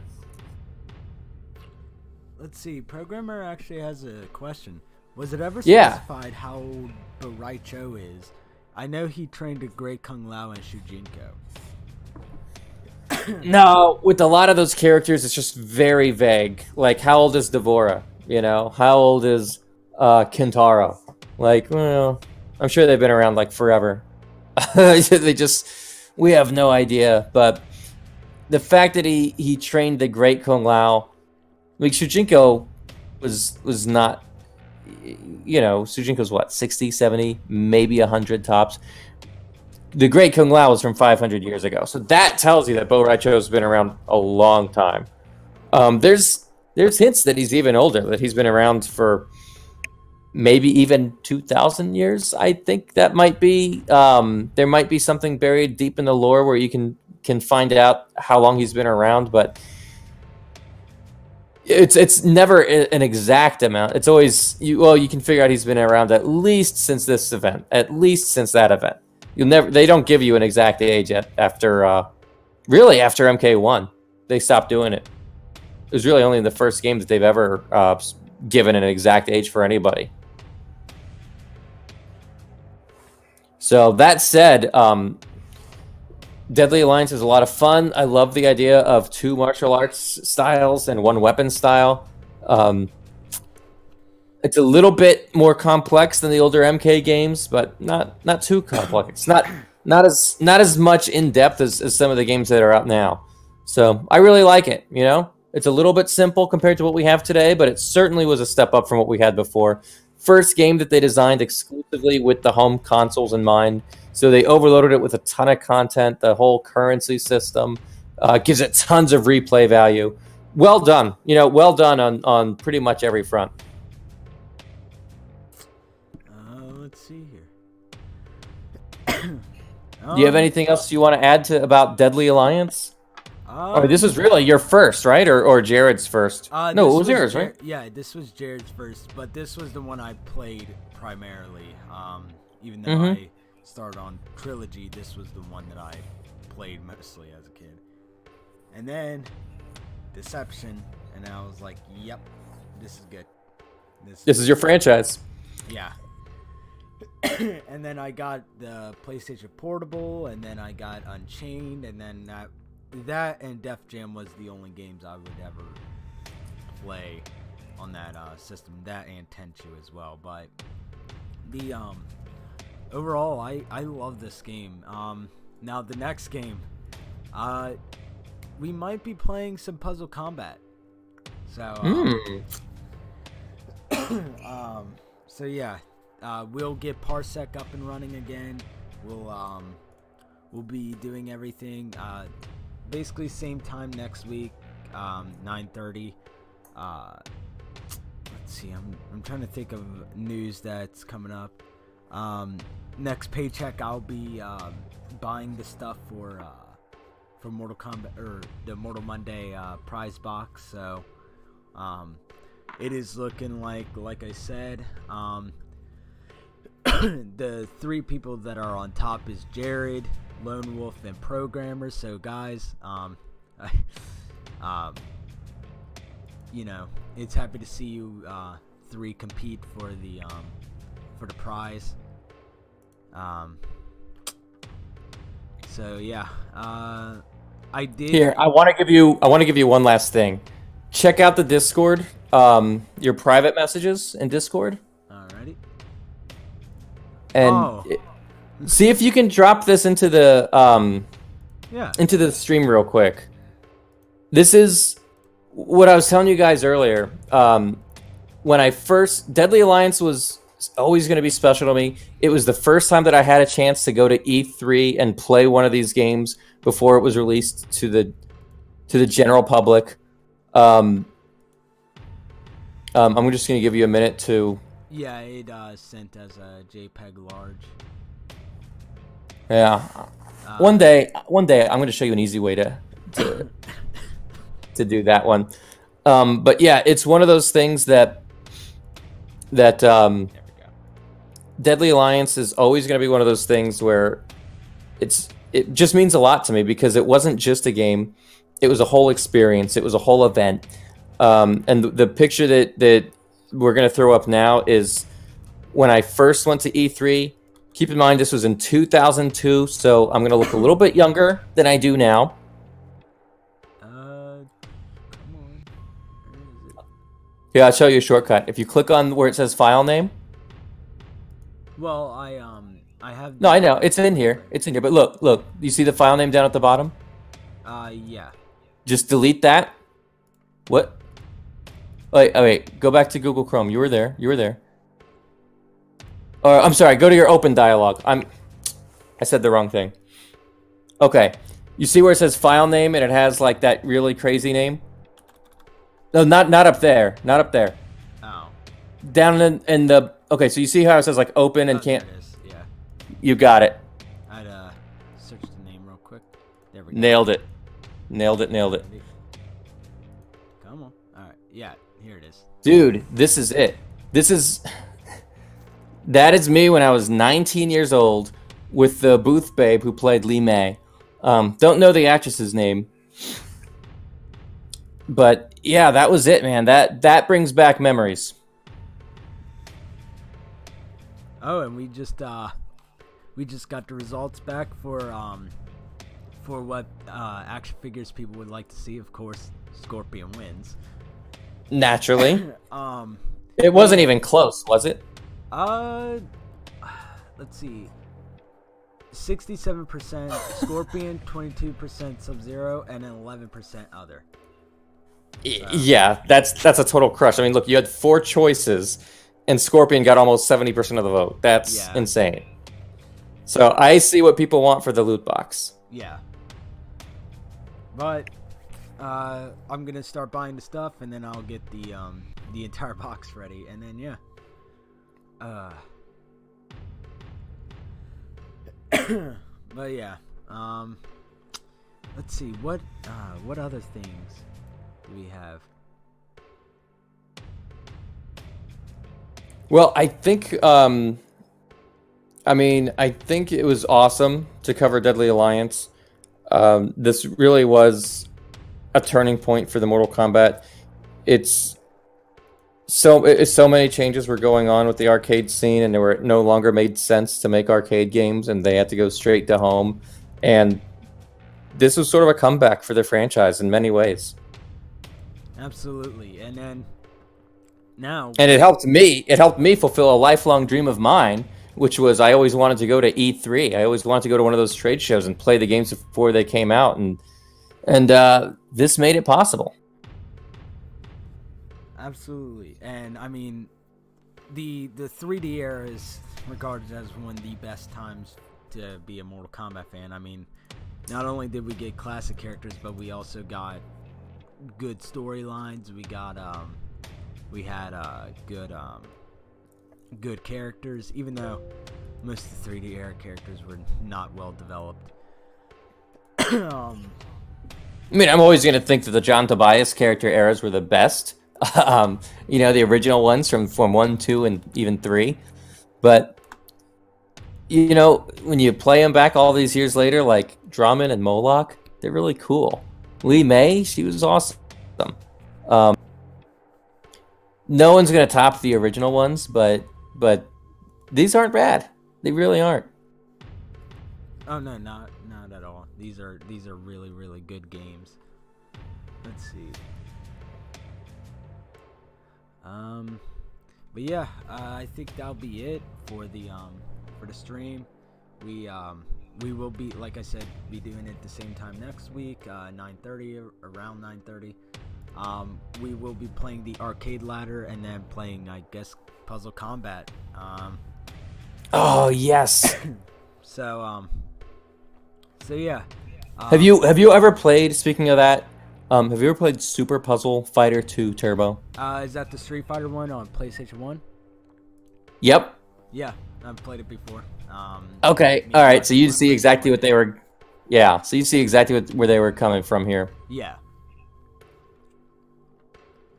Let's see. Programmer actually has a question. Was it ever Yeah. specified how old Bo Raicho is? I know he trained a great Kung Lao and Shujinko. No, with a lot of those characters, it's just very vague. Like, how old is Devora? You know, how old is Kintaro? Like, well, I'm sure they've been around like forever. We have no idea. But the fact that he trained the great Kung Lao, like Shujinko was not, you know, Shujinko's what, 60, 70, maybe 100 tops. The great Kung Lao was from 500 years ago. So that tells you that Bo Raicho's been around a long time. There's hints that he's even older, that he's been around for maybe even 2,000 years. I think that might be there might be something buried deep in the lore where you can find out how long he's been around, but it's never an exact amount. It's always you can figure out he's been around at least since this event, at least since that event. They don't give you an exact age after really after MK1. They stopped doing it. It was really only in the first game that they've ever given an exact age for anybody. So that said, Deadly Alliance is a lot of fun. I love the idea of 2 martial arts styles and 1 weapon style. It's a little bit more complex than the older MK games, but not too complex. It's not as much in depth as some of the games that are out now. So I really like it. You know, it's a little bit simple compared to what we have today, but it certainly was a step up from what we had before. First game that they designed exclusively with the home consoles in mind. So they overloaded it with a ton of content. The whole currency system gives it tons of replay value. Well done. You know, well done on pretty much every front. Let's see here. Do you have anything else you want to add about Deadly Alliance? This was really your first, right? Or Jared's first? No, it was yours, right? Yeah, this was Jared's first, but this was the one I played primarily. Even though I started on Trilogy, this was the one that I played mostly as a kid. And then Deception, and I was like, yep, this is good. This is your franchise. Yeah. And then I got the PlayStation Portable, and then I got Unchained, and then that and Def Jam was the only games I would ever play on that system. That and Tenchu as well. But the overall, I love this game. Now the next game, we might be playing some Puzzle Combat. So so yeah, we'll get Parsec up and running again. We'll be doing everything. Basically same time next week, 9:30. Let's see, I'm trying to think of news that's coming up. Next paycheck, I'll be buying the stuff for Mortal Kombat, or the Mortal Monday prize box. So it is looking like I said, the 3 people that are on top is Jared, Lone Wolf, and Programmer. So guys, you know, it's happy to see you 3 compete for the prize. So yeah, I did. Here, I want to give you one last thing. Check out the Discord, your private messages in Discord. Alrighty. And see if you can drop this into the into the stream real quick. This is what I was telling you guys earlier. When I first Deadly Alliance was always going to be special to me. It was the first time that I had a chance to go to E3 and play one of these games before it was released to the general public. I'm just going to give you a minute to. Yeah, it sent as a JPEG large. Yeah. One day I'm going to show you an easy way to do that one. But yeah, it's one of those things that Deadly Alliance is always going to be one of those things where it just means a lot to me, because it wasn't just a game. It was a whole experience. It was a whole event. And the picture that we're going to throw up now is when I first went to E3. Keep in mind, this was in 2002, so I'm going to look a little bit younger than I do now. Come on. Where is it? Yeah, I'll show you a shortcut. If you click on where it says file name. Well, I have. No, I know it's in here. It's in here. But look. You see the file name down at the bottom? Yeah. Just delete that. What? Wait. Go back to Google Chrome. You were there. Or I'm sorry. Go to your open dialog. I said the wrong thing. Okay. You see where it says file name and it has like that really crazy name? No, not up there. Not up there. Oh. Down in the Okay, so you see how it says like open and Oh, can't. there it is. Yeah. You got it. I'd search the name real quick. There we go. Nailed it. Nailed it. Nailed it. Ready? Come on. All right. Yeah. Here it is. Dude, this is it. This is. That is me when I was 19 years old with the booth babe who played Lee May. Don't know the actress's name. But yeah, that was it, man. That brings back memories. Oh, and we just got the results back for what action figures people would like to see. Of course, Scorpion wins. Naturally. It wasn't even close, was it? Let's see. 67% Scorpion, 22% Sub-Zero, and then 11% other. Yeah, that's a total crush. I mean, look, you had 4 choices, and Scorpion got almost 70% of the vote. That's insane. So I see what people want for the loot box. Yeah. But I'm gonna start buying the stuff, and then I'll get the entire box ready, and then yeah. But yeah. Let's see what other things do we have? Well, I think I think it was awesome to cover Deadly Alliance. This really was a turning point for the Mortal Kombat. It's so many changes were going on with the arcade scene, and it no longer made sense to make arcade games, and they had to go straight to home. And this was sort of a comeback for the franchise in many ways. Absolutely, and then now, and it helped me fulfill a lifelong dream of mine, which was I always wanted to go to E3. I always wanted to go to one of those trade shows and play the games before they came out, and this made it possible. Absolutely, and I mean, the 3D era is regarded as one of the best times to be a Mortal Kombat fan. I mean, not only did we get classic characters, but we also got good storylines. We had good characters, even though most of the 3D era characters were not well developed. I mean, I'm always going to think that the John Tobias character eras were the best. You know, the original ones from 1, 2, and even 3. But, you know, when you play them back all these years later, like Drummond and Moloch, they're really cool. Lee May, she was awesome. No one's going to top the original ones, but these aren't bad. They really aren't. Oh no, not at all. These are really, really good games. Let's see. But yeah, I think that'll be it for the stream. We will be, like I said, be doing it the same time next week, 9:30, around 9:30. We will be playing the arcade ladder and then playing, I guess, Puzzle Combat. Oh yes. So yeah. Have you ever played? Speaking of that, have you ever played Super Puzzle Fighter 2 Turbo? Is that the Street Fighter one on PlayStation 1? Yep. Yeah, I've played it before. Okay. All right. So you see exactly what they were. Yeah. So you see exactly where they were coming from here. Yeah.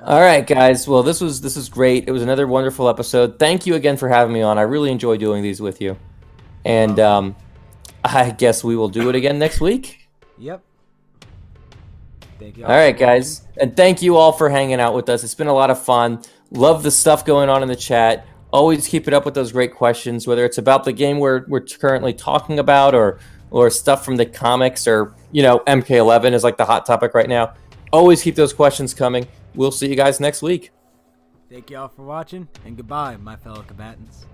All right, guys. Well, this was great. It was another wonderful episode. Thank you again for having me on. I really enjoy doing these with you. And I guess we will do it again next week. Yep. Thank you. All right, guys. And thank you all for hanging out with us. It's been a lot of fun. Love the stuff going on in the chat. Always keep it up with those great questions, whether it's about the game we're currently talking about or stuff from the comics, or, you know, MK11 is like the hot topic right now. Always keep those questions coming. We'll see you guys next week. Thank you all for watching, and goodbye, my fellow combatants.